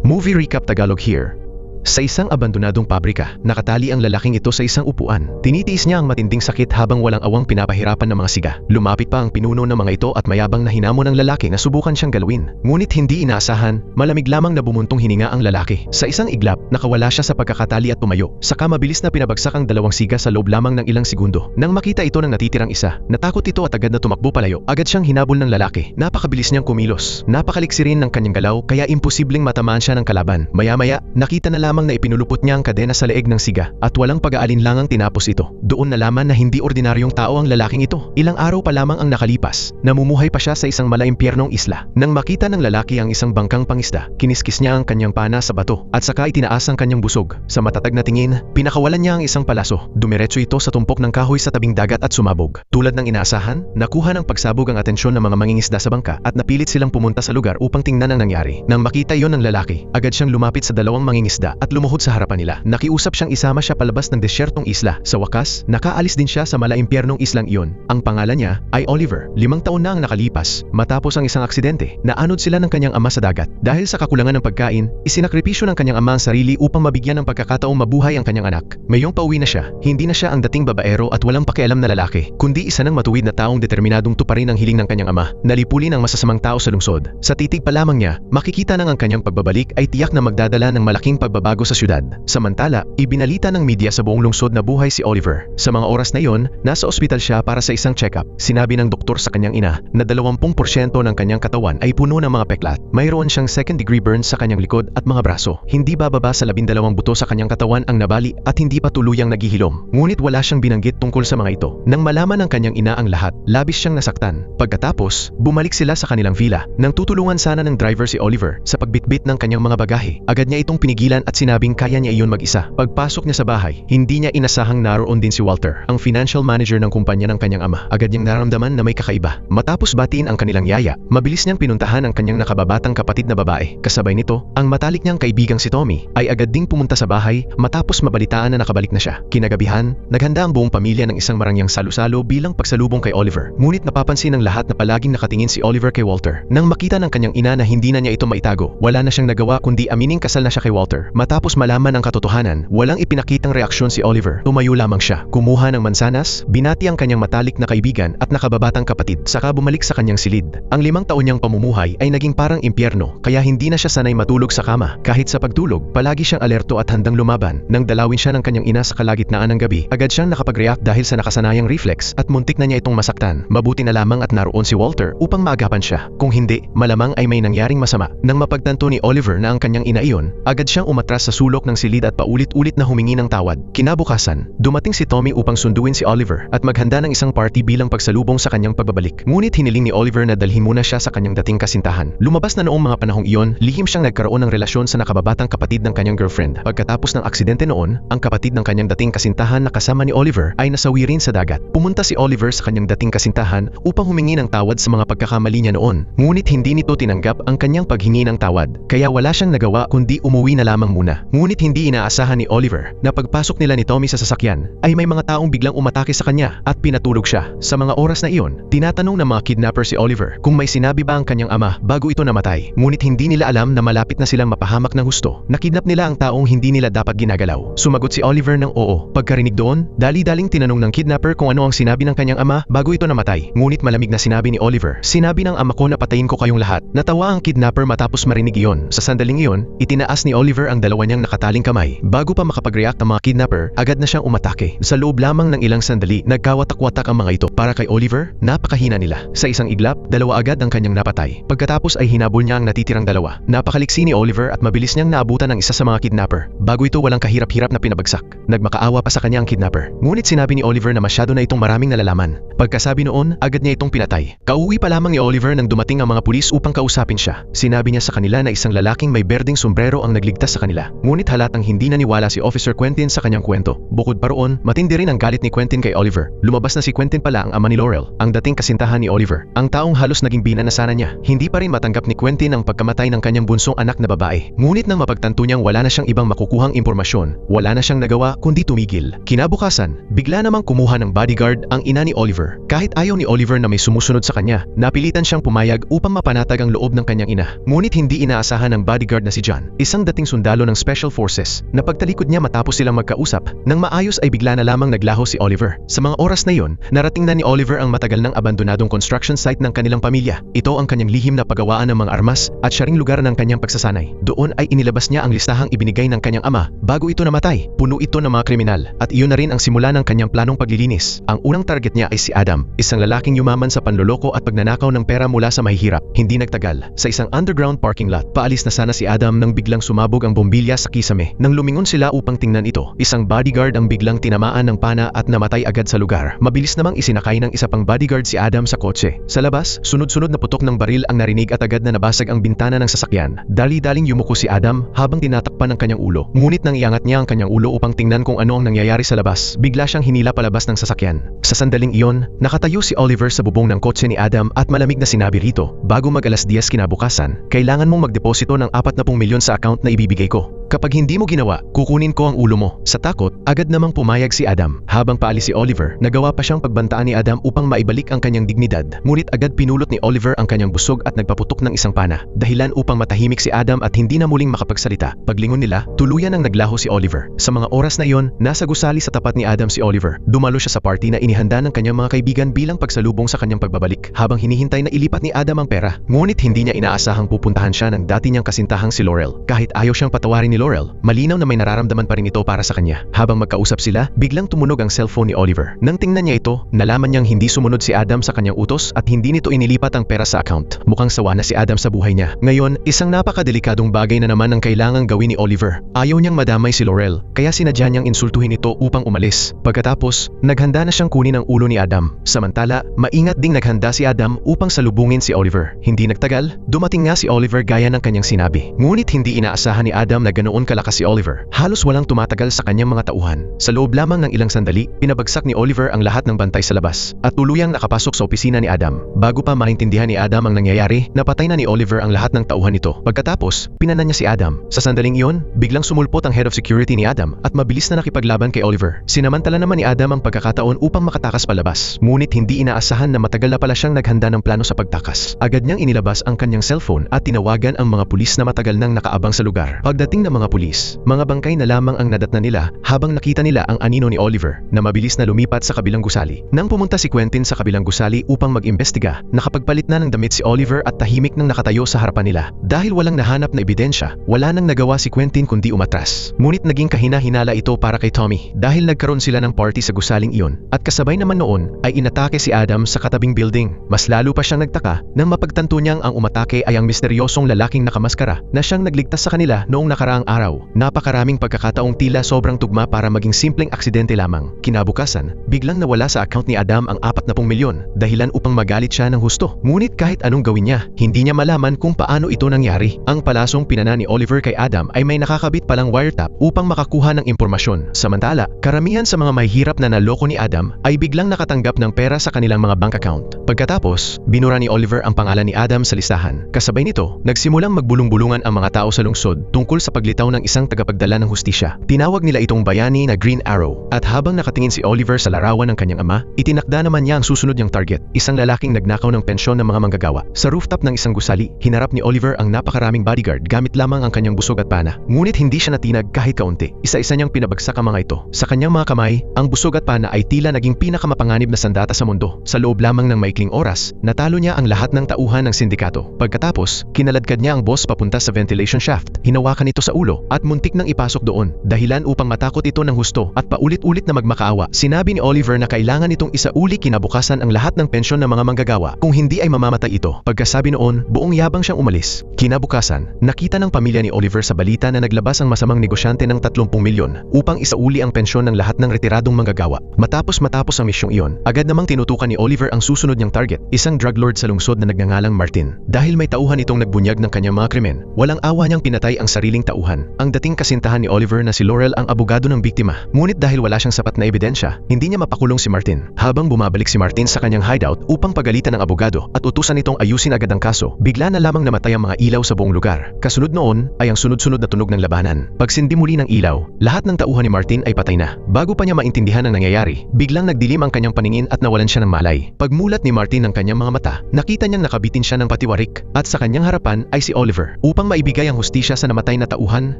Movie recap Tagalog here. Sa isang abandonadong pabrika, nakatali ang lalaking ito sa isang upuan. Tinitiis niya ang matinding sakit habang walang awang pinapahirapan ng mga siga. Lumapit pa ang pinuno ng mga ito at mayabang na hinamon ng lalaki na subukan siyang galawin. Ngunit hindi inaasahan, malamig lamang na bumuntong hininga ang lalaki. Sa isang iglap, nakawala siya sa pagkakatali at tumayo. Saka mabilis na pinabagsak ang dalawang siga sa loob lamang ng ilang segundo. Nang makita ito ng natitirang isa, natakot ito at agad na tumakbo palayo. Agad siyang hinabol ng lalaki. Napakabilis niyang kumilos. Napakaliksi rin ng kanyang galaw kaya imposibleng matamaan siya ng kalaban. Maya-maya, nakita na lamang na ipinulupot niya ang kadena sa leeg ng siga at walang pag-aalinlangang tinapos ito. Doon nalaman na hindi ordinaryong tao ang lalaking ito. Ilang araw pa lamang ang nakalipas, namumuhay pa siya sa isang malaimpyernong isla. Nang makita ng lalaki ang isang bangkang pangisda, kiniskis niya ang kanyang pana sa bato at saka itinaas ang kanyang busog. Sa matatag na tingin, pinakawalan niya ang isang palaso. Dumiretso ito sa tumpok ng kahoy sa tabing dagat at sumabog. Tulad ng inaasahan, nakuha ng pagsabog ang atensyon ng mga mangingisda sa bangka at napilit silang pumunta sa lugar upang tingnan ang nangyari. Nang makita iyon ng lalaki, agad siyang lumapit sa dalawang mangingisda at lumuhod sa harapan nila. Nakiusap siyang isama siya palabas ng desyertong isla. Sa wakas, nakaalis din siya sa malaimpyernong islang iyon. Ang pangalan niya ay Oliver. 5 taon na ang nakalipas. Matapos ang isang aksidente, naanod sila ng kanyang ama sa dagat. Dahil sa kakulangan ng pagkain, isinakripisyo ng kanyang ama ang sarili upang mabigyan ng pagkakataong mabuhay ang kanyang anak. Mayong pauwi na siya, hindi na siya ang dating babaero at walang pakialam na lalaki, kundi isa ng matuwid na taong determinadong tuparin ang hiling ng kanyang ama, nalipulin ang masasamang tao sa lungsod. Sa titig pa lamang niya, makikita nang ang kanyang pagbabalik ay tiyak na magdadala ng malaking pagbabago sa syudad. Samantala, ibinalita ng media sa buong lungsod na buhay si Oliver. Sa mga oras na iyon, nasa ospital siya para sa isang check-up. Sinabi ng doktor sa kanyang ina na 20% ng kanyang katawan ay puno ng mga peklat. Mayroon siyang second-degree burns sa kanyang likod at mga braso. Hindi bababa sa 12 buto sa kanyang katawan ang nabali at hindi pa tuluyang naghihilom. Ngunit wala siyang binanggit tungkol sa mga ito. Nang malaman ng kanyang ina ang lahat, labis siyang nasaktan. Pagkatapos, bumalik sila sa kanilang villa. Nang tutulungan sana ng driver si Oliver sa pagbitbit ng kanyang mga bagahe, agad niya itong pinigilan at sinabing kaya niya iyon mag-isa. Pagpasok niya sa bahay, hindi niya inasahang naroon din si Walter, ang financial manager ng kumpanya ng kanyang ama. Agad niyang naramdaman na may kakaiba. Matapos batiin ang kanilang yaya, mabilis niyang pinuntahan ang kanyang nakababatang kapatid na babae. Kasabay nito, ang matalik niyang kaibigang si Tommy ay agad ding pumunta sa bahay matapos mabalitaan na nakabalik na siya. Kinagabihan, naghanda ang buong pamilya ng isang marangyang salo-salo bilang pagsalubong kay Oliver. Ngunit napapansin ng lahat na palaging nakatingin si Oliver kay Walter. Nang makita ng kanyang ina na hindi na niya ito maitago, wala na siyang nagawa kundi amining kasal na siya kay Walter. Matapos malaman ang katotohanan, walang ipinakitang reaksyon si Oliver. Tumayo lamang siya, kumuha ng mansanas, binati ang kanyang matalik na kaibigan at nakababatang kapatid, saka bumalik sa kanyang silid. Ang 5 taon niyang pamumuhay ay naging parang impyerno, kaya hindi na siya sanay matulog sa kama. Kahit sa pagtulog, palagi siyang alerto at handang lumaban. Nang dalawin siya ng kanyang ina sa kalagitnaan ng gabi, agad siyang nakapag-react dahil sa nakasanayang reflex at muntik na niya itong masaktan. Mabuti na lamang at naroon si Walter upang maagapan siya. Kung hindi, malamang ay may nangyaring masama. Nang mapagtanto ni Oliver na ang kanyang ina iyon, agad siyang umatras sa sulok ng silid at paulit-ulit na humingi ng tawad. Kinabukasan, dumating si Tommy upang sunduin si Oliver at maghanda ng isang party bilang pagsalubong sa kanyang pagbabalik. Ngunit hiniling ni Oliver na dalhin muna siya sa kanyang dating kasintahan. Lumabas na noong mga panahong iyon, lihim siyang nagkaroon ng relasyon sa nakababatang kapatid ng kanyang girlfriend. Pagkatapos ng aksidente noon, ang kapatid ng kanyang dating kasintahan na kasama ni Oliver ay nasawi rin sa dagat. Pumunta si Oliver sa kanyang dating kasintahan upang humingi ng tawad sa mga pagkakamali niya noon. Ngunit hindi nito tinanggap ang kanyang paghingi ng tawad, kaya wala siyang nagawa kundi umuwi na lamang muna. Ngunit hindi inaasahan ni Oliver na pagpasok nila ni Tommy sa sasakyan ay may mga taong biglang umatake sa kanya at pinatulog siya. Sa mga oras na iyon, tinatanong ng mga kidnapper si Oliver kung may sinabi ba ang kanyang ama bago ito namatay. Ngunit hindi nila alam na malapit na silang mapahamak ng husto. Nakidnap nila ang taong hindi nila dapat ginagalaw. Sumagot si Oliver ng oo. Pagkarinig doon, dali-daling tinanong ng kidnapper kung ano ang sinabi ng kanyang ama bago ito namatay. Ngunit malamig na sinabi ni Oliver, sinabi ng ama ko na patayin ko kayong lahat. Natawa ang kidnapper matapos marinig iyon. Sa sandaling iyon, itinaas ni Oliver ang dalawa niyang nakataling kamay. Bago pa makapag-react ang mga kidnapper, agad na siyang umatake. Sa loob lamang ng ilang sandali, nagkawatak-watak ang mga ito. Para kay Oliver, napakahina nila. Sa isang iglap, 2 agad ang kanyang napatay. Pagkatapos ay hinabol niya ang natitirang 2. Napakaliksi ni Oliver at mabilis niyang naabutan ang isa sa mga kidnapper. Bago ito walang kahirap-hirap na pinabagsak. Nagmakaawa pa sa kanya ang kidnapper. Ngunit sinabi ni Oliver na masyado na itong maraming nalalaman. Pagkasabi noon, agad niya itong pinatay. Kauwi pa lamang ni Oliver nang dumating ang mga pulis upang kausapin siya. Sinabi niya sa kanila na isang lalaking may berdeng sombrero ang nagligtas sa kanila. pamilya. Ngunit halatang hindi naniwala si Officer Quentin sa kanyang kwento. Bukod pa roon, matindi rin ang galit ni Quentin kay Oliver. Lumabas na si Quentin pala ang ama ni Laurel, ang dating kasintahan ni Oliver. Ang taong halos naging bina na sana niya. Hindi pa rin matanggap ni Quentin ang pagkamatay ng kanyang bunsong anak na babae. Ngunit nang mapagtanto niyang wala na siyang ibang makukuhang impormasyon, wala na siyang nagawa kundi tumigil. Kinabukasan, bigla namang kumuha ng bodyguard ang ina ni Oliver. Kahit ayaw ni Oliver na may sumusunod sa kanya, napilitan siyang pumayag upang mapanatag ang loob ng kanyang ina. Ngunit hindi inaasahan ng bodyguard na si John, isang dating sundalo ng Special Forces, na pagtalikod niya matapos silang magkausap. Nang maayos ay bigla na lamang naglaho si Oliver. Sa mga oras na iyon, narating na ni Oliver ang matagal ng abandonadong construction site ng kanilang pamilya. Ito ang kanyang lihim na paggawaan ng mga armas at siya ring lugar ng kanyang pagsasanay. Doon ay inilabas niya ang listahang ibinigay ng kanyang ama bago ito namatay. Puno ito ng mga kriminal at iyon na rin ang simula ng kanyang planong paglilinis. Ang unang target niya ay si Adam, isang lalaking yumaman sa panloloko at pagnanakaw ng pera mula sa mahihirap. Hindi nagtagal, sa isang underground parking lot, paalis na sana si Adam nang biglang sumabog ang bombilya sa kisame. Nang lumingon sila upang tingnan ito, isang bodyguard ang biglang tinamaan ng pana at namatay agad sa lugar. Mabilis namang isinakay ng isa pang bodyguard si Adam sa kotse. Sa labas, sunod-sunod na putok ng baril ang narinig at agad na nabasag ang bintana ng sasakyan. Dali-daling yumuko si Adam habang tinatakpan ng kanyang ulo. Ngunit nang iangat niya ang kanyang ulo upang tingnan kung ano ang nangyayari sa labas, bigla siyang hinila palabas ng sasakyan. Sa sandaling iyon, nakatayo si Oliver sa bubong ng kotse ni Adam at malamig na sinabi rito, bago mag-alas 10 kinabukasan, kailangan mong magdeposito ng 40 milyon sa account na ibibigay ko. Kapag hindi mo ginawa, kukunin ko ang ulo mo. Sa takot, agad namang pumayag si Adam. Habang paalis si Oliver, nagawa pa siyang pagbantaan ni Adam upang maibalik ang kanyang dignidad. Ngunit agad pinulot ni Oliver ang kanyang busog at nagpaputok ng isang pana. Dahilan upang matahimik si Adam at hindi na muling makapagsalita. Paglingon nila, tuluyan ang naglaho si Oliver. Sa mga oras na iyon, nasa gusali sa tapat ni Adam si Oliver. Dumalo siya sa party na inihanda ng kanyang mga kaibigan bilang pagsalubong sa kanyang pagbabalik. Habang hinihintay na ilipat ni Adam ang pera, ngunit hindi niya inaasahang pupuntahan siya ng dati niyang kasintahang si Laurel. Kahit ayaw siyang patawarin ni Laurel, malinaw na may nararamdaman pa rin ito para sa kanya. Habang magkausap sila, biglang tumunog ang cellphone ni Oliver. Nang tingnan niya ito, nalaman niyang hindi sumunod si Adam sa kanyang utos at hindi nito inilipat ang pera sa account. Mukhang sawa na si Adam sa buhay niya. Ngayon, isang napakadelikadong bagay na naman ang kailangang gawin ni Oliver. Ayaw niyang madamay si Laurel, kaya sinadya niyang insultuhin ito upang umalis. Pagkatapos, naghanda na siyang kunin ang ulo ni Adam. Samantala, maingat ding naghanda si Adam upang salubungin si Oliver. Hindi nagtagal, dumating nga si Oliver gaya ng kanyang sinabi. Ngunit hindi inaasahan ni Adam na ganoon kalakas si Oliver. Halos walang tumatagal sa kanyang mga tauhan. Sa loob lamang ng ilang sandali, pinabagsak ni Oliver ang lahat ng bantay sa labas at tuluyang nakapasok sa opisina ni Adam. Bago pa maintindihan ni Adam ang nangyayari, napatay na ni Oliver ang lahat ng tauhan nito. Pagkatapos, pinanan niya si Adam. Sa sandaling iyon, biglang sumulpot ang head of security ni Adam at mabilis na nakipaglaban kay Oliver. Sinamantala naman ni Adam ang pagkakataon upang makatakas palabas. Ngunit hindi inaasahan na matagal na pala siyang naghanda ng plano sa pagtakas. Agad niyang inilabas ang kanyang cellphone at tinawagan ang mga pulis na matagal nang nakaabang sa lugar. Pagdating ng mga pulis, mga bangkay na lamang ang nadatna nila habang nakita nila ang anino ni Oliver na mabilis na lumipat sa kabilang gusali. Nang pumunta si Quentin sa kabilang gusali upang mag-imbestiga, nakapagpalit na ng damit si Oliver at tahimik nang nakatayo sa harapan nila. Dahil walang nahanap na ebidensya, wala nang nagawa si Quentin kundi umatras. Ngunit naging kahina-hinala ito para kay Tommy dahil nagkaroon sila ng party sa gusaling iyon at kasabay naman noon ay inatake si Adam sa katabing building. Mas lalo pa siyang nagtaka nang mapagtanto niyang ang umatake ay ang misteryosong lalaking nakamaskara na siyang nagligtas sa kanila noong nakaraang araw. Napakaraming pagkakataong tila sobrang tugma para maging simpleng aksidente lamang. Kinabukasan, biglang nawala sa account ni Adam ang 40 milyon, dahilan upang magalit siya ng husto. Ngunit kahit anong gawin niya, hindi niya malaman kung paano ito nangyari. Ang palasong pinana ni Oliver kay Adam ay may nakakabit palang wiretap upang makakuha ng impormasyon. Samantala, karamihan sa mga mahihirap na naloko ni Adam ay biglang nakatanggap ng pera sa kanilang mga bank account. Pagkatapos, binura ni Oliver ang pangalan ni Adam sa listahan. Kasabay nito, nagsimulang magbulong-bulungan ang mga tao sa lungsod tungkol sa paglitaw ng isang tagapagdala ng hustisya. Tinawag nila itong bayani na Green Arrow. At habang nakatingin si Oliver sa larawan ng kanyang ama, itinakda naman niya ang susunod niyang target, isang lalaking nagnakaw ng pensyon ng mga manggagawa. Sa rooftop ng isang gusali, hinarap ni Oliver ang napakaraming bodyguard gamit lamang ang kanyang busog at pana. Ngunit hindi siya natinag kahit kaunti. Isa-isa niyang pinabagsak ang mga ito. Sa kanyang mga kamay, ang busog at pana ay tila naging pinakamapanganib na sandata sa mundo. Sa loob lamang ng maikling oras, natalo niya ang lahat ng tauhan ng sindikato. Pagkatapos, kinaladkad niya ang boss papunta sa ventilation shaft. Hinawakan ito sa ulo at muntik nang ipasok doon, dahilan upang matakot ito ng husto at paulit-ulit na magmakaawa. Sinabi ni Oliver na kailangan itong isauli kinabukasan ang lahat ng pensyon ng mga manggagawa, kung hindi ay mamamatay ito. Pagkasabi noon, buong yabang siyang umalis. Kinabukasan, nakita ng pamilya ni Oliver sa balita na naglabas ang masamang negosyante ng 30 milyon upang isauli ang pensyon ng lahat ng retiradong manggagawa. Matapos ang misyong iyon, agad namang tinutukan ni Oliver ang susunod niyang target, isang drug lord sa lungsod na nagngangalang Martin. Dahil may tauhan itong nagbunyag ng kanyang mga krimen, walang awa niyang pinatay ang sariling tauhan. tauhan. Ang dating kasintahan ni Oliver na si Laurel ang abogado ng biktima. Ngunit dahil wala siyang sapat na ebidensya, hindi niya mapakulong si Martin. Habang bumabalik si Martin sa kanyang hideout upang pagalitan ng abogado at utusan itong ayusin agad ang kaso, bigla na lamang namatay ang mga ilaw sa buong lugar. Kasunod noon ay ang sunod-sunod na tunog ng labanan. Pagsindi muli ng ilaw, lahat ng tauhan ni Martin ay patay na. Bago pa niya maintindihan ang nangyayari, biglang nagdilim ang kanyang paningin at nawalan siya ng malay. Pagmulat ni Martin ng kanyang mga mata, nakita niyang nakabitin siya ng patiwarik at sa kanyang harapan ay si Oliver. Upang maibigay ang hustisya sa namatay na tauhan,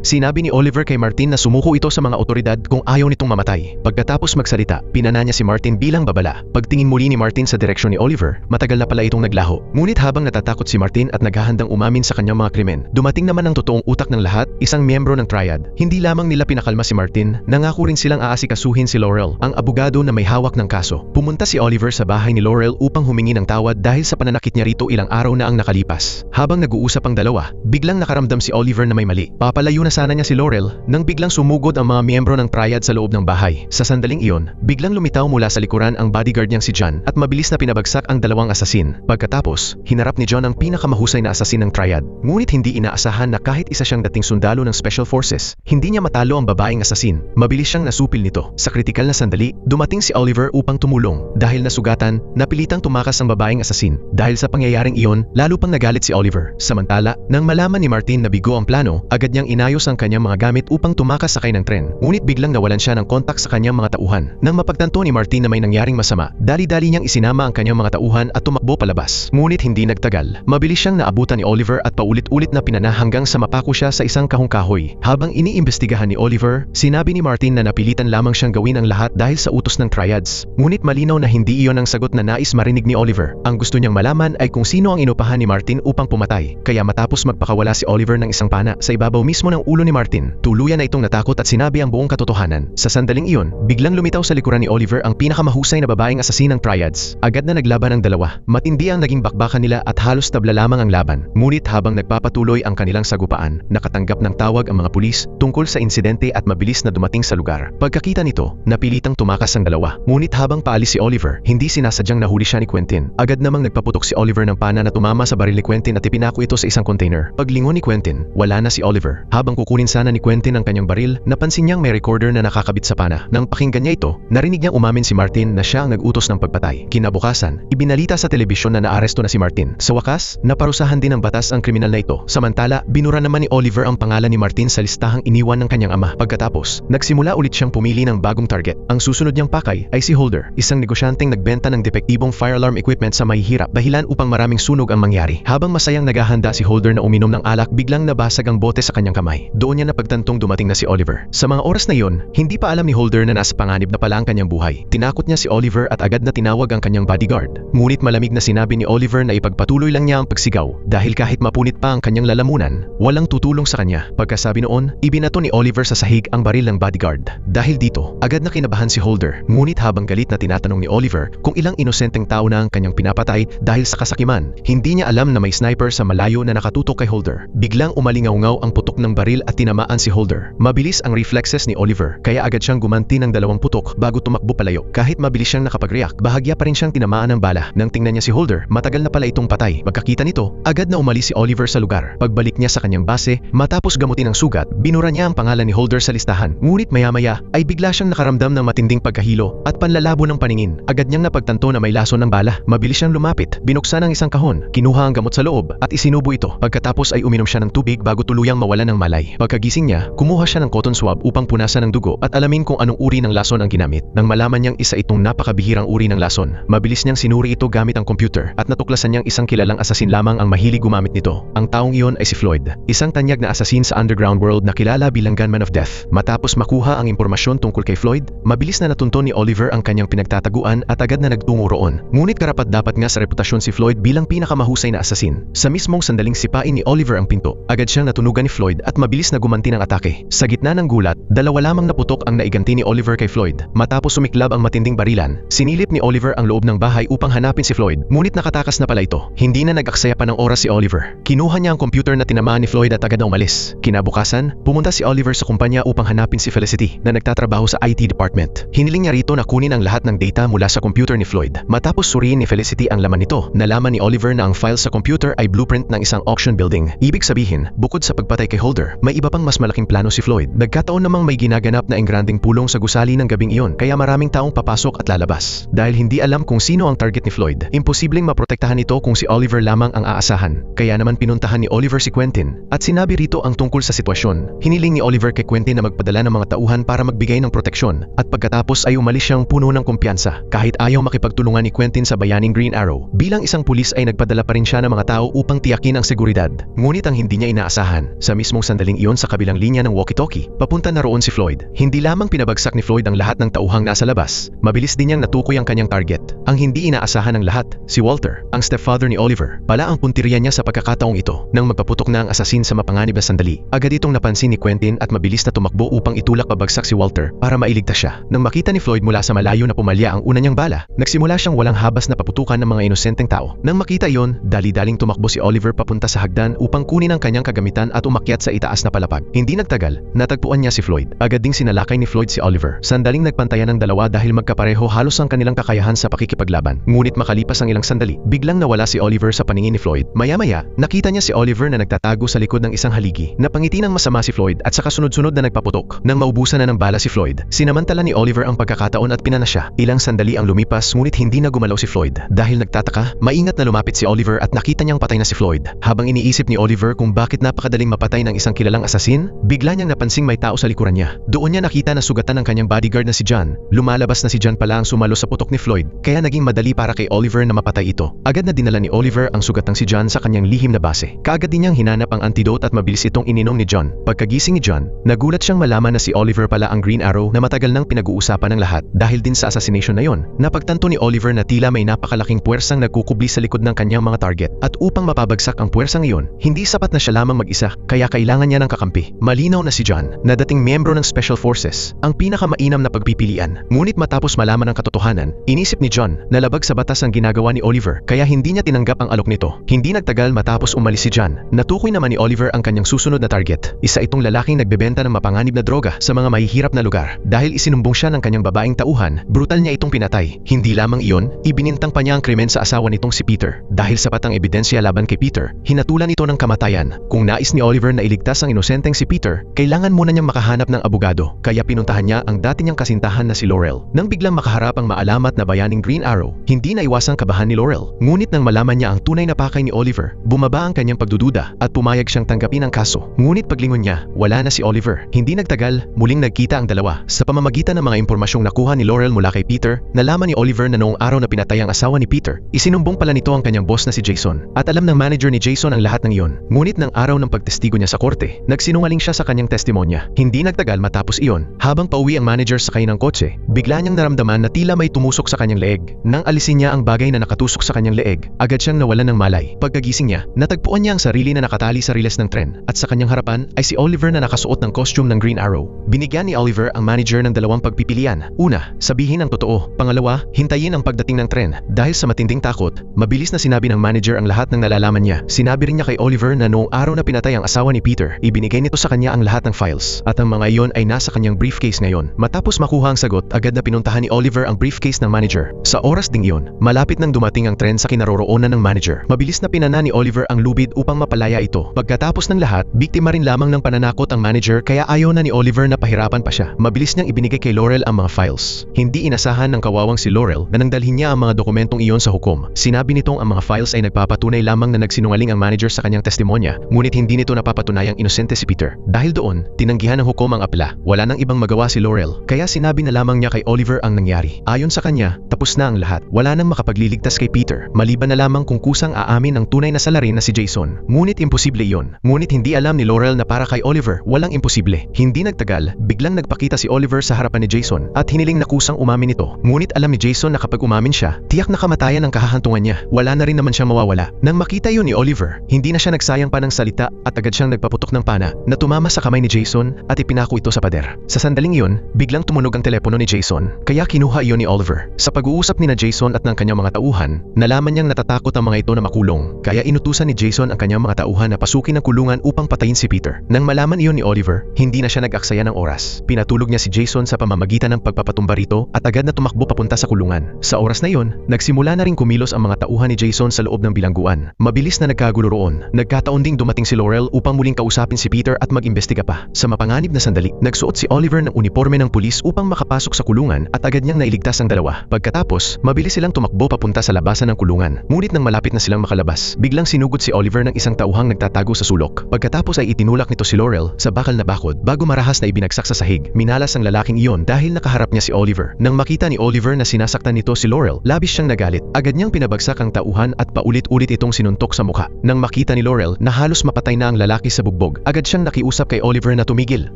sinabi ni Oliver kay Martin na sumuko ito sa mga otoridad kung ayaw nitong mamatay. Pagkatapos magsalita, pinana niya si Martin bilang babala. Pagtingin muli ni Martin sa direksyon ni Oliver, matagal na pala itong naglaho. Ngunit habang natatakot si Martin at naghahandang umamin sa kanyang mga krimen, dumating naman ang totoong utak ng lahat, isang miyembro ng triad. Hindi lamang nila pinakalma si Martin, nangako rin silang aasikasuhin si Laurel, ang abogado na may hawak ng kaso. Pumunta si Oliver sa bahay ni Laurel upang humingi ng tawad dahil sa pananakit niya rito ilang araw na ang nakalipas. Habang nag-uusap ang dalawa, biglang nakaramdam si Oliver na may mali. Papalayo na sana niya si Laurel nang biglang sumugod ang mga miyembro ng triad sa loob ng bahay. Sa sandaling iyon, biglang lumitaw mula sa likuran ang bodyguard niyang si John at mabilis na pinabagsak ang dalawang asasin. Pagkatapos, hinarap ni John ang pinakamahusay na asasin ng triad. Ngunit hindi inaasahan na kahit isa siyang dating sundalo ng Special Forces, hindi niya matalo ang babaeng asasin. Mabilis siyang nasupil nito. Sa kritikal na sandali, dumating si Oliver upang tumulong. Dahil nasugatan, napilitang tumakas ang babaeng asasin. Dahil sa pangyayaring iyon, lalo pang nagalit si Oliver. Samantala, nang malaman ni Martin na bigo ang plano, agad niyang inayos ang kanyang mga gamit upang tumakas sakay ng tren. Ngunit biglang nawalan siya ng kontak sa kanyang mga tauhan. Nang mapagtanto ni Martin na may nangyaring masama, dali-dali niyang isinama ang kanyang mga tauhan at tumakbo palabas. Ngunit hindi nagtagal. Mabilis siyang naabutan ni Oliver at paulit-ulit na pinana hanggang sa mapako siya sa isang kahong kahoy. Habang iniimbestigahan ni Oliver, sinabi ni Martin na napilitan lamang siyang gawin ang lahat dahil sa utos ng triads. Ngunit malinaw na hindi iyon ang sagot na nais marinig ni Oliver. Ang gusto niyang malaman ay kung sino ang inupahan ni Martin upang pumatay. Kaya matapos magpakawala si Oliver ng isang pana sa ibabaw mismo ng ulo ni Martin, tuluyan na itong natakot at sinabi ang buong katotohanan. Sa sandaling iyon, biglang lumitaw sa likuran ni Oliver ang pinakamahusay na babaeng asasin ng triads. Agad na naglaban ang dalawa. Matindi ang naging bakbakan nila at halos tabla lamang ang laban. Ngunit habang nagpapatuloy ang kanilang sagupaan, nakatanggap ng tawag ang mga pulis tungkol sa insidente at mabilis na dumating sa lugar. Pagkakita nito, napilitang tumakas ang dalawa. Ngunit habang paalis si Oliver, hindi sinasadyang nahuli siya ni Quentin. Agad namang nagpaputok si Oliver ng pana na tumama sa baril ni Quentin at ipinako ito sa isang container. Paglingon ni Quentin, wala na si Oliver. Habang kukunin sana ni Quentin ang kanyang baril, napansin niyang may recorder na nakakabit sa pana. Nang pakinggan niya ito, narinig niyang umamin si Martin na siya ang nag-utos ng pagpatay. Kinabukasan, ibinalita sa telebisyon na naaresto na si Martin. Sa wakas, naparusahan din ng batas ang kriminal na ito. Samantala, binura naman ni Oliver ang pangalan ni Martin sa listahang iniwan ng kanyang ama. Pagkatapos, nagsimula ulit siyang pumili ng bagong target. Ang susunod niyang pakay ay si Holder, isang negosyanteng nagbenta ng depektibong fire alarm equipment sa mahihirap, dahilan upang maraming sunog ang mangyari. Habang masayang naghahanda si Holder na uminom ng alak, biglang nabasag ang bote sa kanyang kamay. Doon niya napagtantong dumating na si Oliver. Sa mga oras na iyon, hindi pa alam ni Holder na nasa panganib na pala ang kanyang buhay. Tinakot niya si Oliver at agad na tinawag ang kanyang bodyguard. Ngunit malamig na sinabi ni Oliver na ipagpatuloy lang niya ang pagsigaw dahil kahit mapunit pa ang kanyang lalamunan, walang tutulong sa kanya. Pagkasabi noon, ibinato ni Oliver sa sahig ang baril ng bodyguard. Dahil dito, agad na kinabahan si Holder. Ngunit habang galit na tinatanong ni Oliver kung ilang inosenteng tao na ang kanyang pinapatay dahil sa kasakiman, hindi niya alam na may sniper sa malayo na nakatutok kay Holder. Biglang umalingaw-ngaw ang putok ng baril at tinamaan si Holder. Mabilis ang reflexes ni Oliver, kaya agad siyang gumanti ng 2 putok bago tumakbo palayo. Kahit mabilis siyang nakapag-react, bahagya pa rin siyang tinamaan ng bala. Nang tingnan niya si Holder, matagal na pala itong patay. Pagkakita nito, agad na umalis si Oliver sa lugar. Pagbalik niya sa kanyang base, matapos gamutin ang sugat, binura niya ang pangalan ni Holder sa listahan. Ngunit maya-maya ay bigla siyang nakaramdam ng matinding pagkahilo at panlalabo ng paningin. Agad niyang napagtanto na may lason ng bala. Mabilis siyang lumapit, binuksan ang isang kahon, kinuha ang gamot sa loob at isinubo ito. Pagkatapos ay uminom siya ng tubig bago tuluyang mawalan ng malay. Pagkagising niya, kumuha siya ng cotton swab upang punasan ng dugo at alamin kung anong uri ng lason ang ginamit. Nang malaman niyang isa itong napakabihirang uri ng lason, mabilis niyang sinuri ito gamit ang computer at natuklasan niyang isang kilalang asasin lamang ang mahilig gumamit nito. Ang taong iyon ay si Floyd, isang tanyag na asasin sa underground world na kilala bilang Gunman of Death. Matapos makuha ang impormasyon tungkol kay Floyd, mabilis na natunto ni Oliver ang kanyang pinagtataguan at agad na nagtungo roon. Ngunit karapat-dapat nga sa reputasyon si Floyd bilang pinakamahusay na asasin. Sa mismong sandaling sipain ni Oliver ang pinto, agad siyang natunugan ni Floyd at mabilis na gumanti ng atake. Sa gitna ng gulat, 2 lamang na putok ang naiganti ni Oliver kay Floyd. Matapos sumiklab ang matinding barilan, sinilip ni Oliver ang loob ng bahay upang hanapin si Floyd. Ngunit nakatakas na pala ito. Hindi na nag-aksaya pa ng oras si Oliver. Kinuha niya ang computer na tinamaan ni Floyd at agad na umalis. Kinabukasan, pumunta si Oliver sa kumpanya upang hanapin si Felicity na nagtatrabaho sa IT department. Hiniling niya rito na kunin ang lahat ng data mula sa computer ni Floyd. Matapos suriin ni Felicity ang laman nito, nalaman ni Oliver na ang file sa computer ay blueprint ng isang auction building. Ibig sabihin, bukod sa pagpatay kay Holder, Walter, may iba pang mas malaking plano si Floyd. Nagkataon namang may ginaganap na engranding pulong sa gusali ng gabing iyon, kaya maraming taong papasok at lalabas. Dahil hindi alam kung sino ang target ni Floyd, imposibleng maprotektahan ito kung si Oliver lamang ang aasahan. Kaya naman pinuntahan ni Oliver si Quentin at sinabi rito ang tungkol sa sitwasyon. Hiniling ni Oliver kay Quentin na magpadala ng mga tauhan para magbigay ng proteksyon at pagkatapos ay umalis siyang puno ng kumpiyansa. Kahit ayaw makipagtulungan ni Quentin sa bayaning Green Arrow, bilang isang pulis ay nagpadala pa rin siya ng mga tao upang tiyakin ang seguridad. Ngunit ang hindi niya inaasahan, sa mismong sandaling iyon sa kabilang linya ng walkie-talkie, papunta na roon si Floyd. Hindi lamang pinabagsak ni Floyd ang lahat ng tauhang nasa labas, mabilis din niyang natukoy ang kanyang target. Ang hindi inaasahan ng lahat, si Walter, ang stepfather ni Oliver, pala ang punteriya niya sa pagkakataong ito. Nang magpaputok na ang asasin sa mapanganib na sandali, agad itong napansin ni Quentin at mabilis na tumakbo upang itulak pabagsak si Walter para mailigtas siya. Nang makita ni Floyd mula sa malayo na pumalya ang una niyang bala, nagsimula siyang walang habas na paputukan ng mga inosenteng tao. Nang makita iyon, dali-daling tumakbo si Oliver papunta sa hagdan upang kunin ang kanyang kagamitan at umakyat sa itaas na palapag. Hindi nagtagal, natagpuan niya si Floyd. Agad ding sinalakay ni Floyd si Oliver. Sandaling nagpantayan ng dalawa dahil magkapareho halos ang kanilang kakayahan sa pakikipaglaban. Ngunit makalipas ang ilang sandali, biglang nawala si Oliver sa paningin ni Floyd. Maya-maya, nakita niya si Oliver na nagtatago sa likod ng isang haligi. Napangiti ng masama si Floyd at saka sunod-sunod na nagpaputok. Nang maubusan na ng bala si Floyd, sinamantala ni Oliver ang pagkakataon at pinana siya. Ilang sandali ang lumipas ngunit hindi na gumalaw si Floyd. Dahil nagtataka, maingat na lumapit si Oliver at nakita niyang patay na si Floyd. Habang iniisip ni Oliver kung bakit napakadaling mapatay ng isang kilalang asasin, bigla niyang napansing may tao sa likuran niya. Doon niya nakita na sugatan ng kanyang bodyguard na si John. Lumalabas na si John pala ang sumalo sa putok ni Floyd, kaya naging madali para kay Oliver na mapatay ito. Agad na dinala ni Oliver ang sugatang si John sa kanyang lihim na base. Kaagad din niyang hinanap ang antidote at mabilis itong ininom ni John. Pagkagising ni John, nagulat siyang malaman na si Oliver pala ang Green Arrow na matagal nang pinag-uusapan ng lahat. Dahil din sa assassination na yon, napagtanto ni Oliver na tila may napakalaking puwersang nagkukubli sa likod ng kanyang mga target. At upang mapabagsak ang puwersang iyon, hindi sapat na siya lamang mag-isa, kaya kailangan niya ng kakampi. Malinaw na si John, na dating miyembro ng Special Forces, ang pinakamainam na pagpipilian. Ngunit matapos malaman ang katotohanan, inisip ni John na labag sa batas ang ginagawa ni Oliver, kaya hindi niya tinanggap ang alok nito. Hindi nagtagal matapos umalis si John, natukoy naman ni Oliver ang kanyang susunod na target. Isa itong lalaking nagbebenta ng mapanganib na droga sa mga mahihirap na lugar. Dahil isinumbong siya ng kanyang babaeng tauhan, brutal niya itong pinatay. Hindi lamang iyon, ibinintang pa niya ang krimen sa asawa nitong si Peter. Dahil sapat ang ebidensya laban kay Peter, hinatulan ito ng kamatayan. Kung nais ni Oliver na iligtas ang inosenteng si Peter, kailangan muna niyang makahanap ng abogado, kaya pinuntahan niya ang dati niyang kasintahan na si Laurel. Nang biglang makaharap ang maalamat na bayaning Green Arrow, hindi na iwasang kabahan ni Laurel. Ngunit nang malaman niya ang tunay na pakay ni Oliver, bumaba ang kanyang pagdududa at pumayag siyang tanggapin ang kaso. Ngunit paglingon niya, wala na si Oliver. Hindi nagtagal, muling nagkita ang dalawa. Sa pamamagitan ng mga impormasyong nakuha ni Laurel mula kay Peter, nalaman ni Oliver na noong araw na pinatay ang asawa ni Peter, isinumbong pala nito ang kanyang boss na si Jason. At alam ng manager ni Jason ang lahat ng iyon. Ngunit ng araw ng pagtestigo niya sa korte, nagsinungaling siya sa kanyang testimonya. Hindi nagtagal matapos iyon, habang pauwi ang manager sakay ng kotse, bigla niyang naramdaman na tila may tumusok sa kanyang leeg. Nang alisin niya ang bagay na nakatusok sa kanyang leeg, agad siyang nawalan ng malay. Pagkagising niya, natagpuan niya ang sarili na nakatali sa riles ng tren, at sa kanyang harapan ay si Oliver na nakasuot ng costume ng Green Arrow. Binigyan ni Oliver ang manager ng dalawang pagpipilian. Una, sabihin ang totoo. Pangalawa, hintayin ang pagdating ng tren. Dahil sa matinding takot, mabilis na sinabi ng manager ang lahat ng nalalaman niya. Sinabi rin niya kay Oliver na noong araw na pinatay ang asawa ni Peter, ibinigay nito sa kanya ang lahat ng files, at ang mga iyon ay nasa kanyang briefcase ngayon. Matapos makuha ang sagot, agad na pinuntahan ni Oliver ang briefcase ng manager. Sa oras ding iyon, malapit nang dumating ang tren sa kinaroroonan ng manager. Mabilis na pinana ni Oliver ang lubid upang mapalaya ito. Pagkatapos ng lahat, biktima rin lamang ng pananakot ang manager, kaya ayaw na ni Oliver na pahirapan pa siya. Mabilis niyang ibinigay kay Laurel ang mga files. Hindi inasahan ng kawawang si Laurel na nang dalhin niya ang mga dokumentong iyon sa hukom. Sinabi nitong ang mga files ay nagpapatunay lamang na nagsinungaling ang manager sa kanyang testimonya, ngunit hindi nito napapatunayang inosente si Peter. Dahil doon, tinanggihan ng hukom ang apela. Wala nang ibang magawa si Laurel, kaya sinabi na lamang niya kay Oliver ang nangyari. Ayon sa kanya, tapos na ang lahat. Wala nang makapagliligtas kay Peter, maliban na lamang kung kusang aamin ang tunay na salarin na si Jason. Ngunit imposible iyon. Ngunit hindi alam ni Laurel na para kay Oliver, walang imposible. Hindi nagtagal, biglang nagpakita si Oliver sa harapan ni Jason at hiniling na kusang umamin ito. Ngunit alam ni Jason na kapag umamin siya, tiyak na kamatayan ang kahahantungan niya. Wala na rin naman siyang mawawala. Nang makita yun ni Oliver, hindi na siya nagsayang pa ng salita at agad siyang nagpaputok ng pana na tumama sa kamay ni Jason at ipinako ito sa pader. Sa sandaling iyon, biglang tumunog ang telepono ni Jason, kaya kinuha iyon ni Oliver. Sa pag-uusap ni na Jason at ng kanyang mga tauhan, nalaman niyang natatakot ang mga ito na makulong, kaya inutusan ni Jason ang kanyang mga tauhan na pasukin ang kulungan upang patayin si Peter. Nang malaman iyon ni Oliver, hindi na siya nag-aksaya ng oras. Pinatulog niya si Jason sa pamamagitan ng pagpapatumba rito at agad na tumakbo papunta sa kulungan. Sa oras na iyon, nagsimula na ring kumilos ang mga tauhan ni Jason sa loob ng bilangguan. Mabilis na nagkagulo roon. Nagkataon ding dumating si Laurel upang muling kausapin si Peter at mag-imbestiga pa. Sa mapanganib na sandali, nagsuot si Oliver ng uniforme ng pulis upang makapasok sa kulungan at agad niyang nailigtas ang dalawa. Pagkatapos, mabilis silang tumakbo papunta sa labasan ng kulungan. Ngunit nang malapit na silang makalabas, biglang sinugod si Oliver ng isang tauhang nagtatago sa sulok. Pagkatapos ay itinulak nito si Laurel sa bakal na bakod bago marahas na ibinagsak sa sahig. Minalas ang lalaking iyon dahil nakaharap niya si Oliver. Nang makita ni Oliver na sinasaktan nito si Laurel, labis siyang nagalit. Agad niyang pinabagsak ang tauhan at paulit-ulit itong sinuntok sa mukha. Nang makita ni Laurel na halos mapatay na ang lalaki sa bugbog, agad siyang nakiusap kay Oliver na tumigil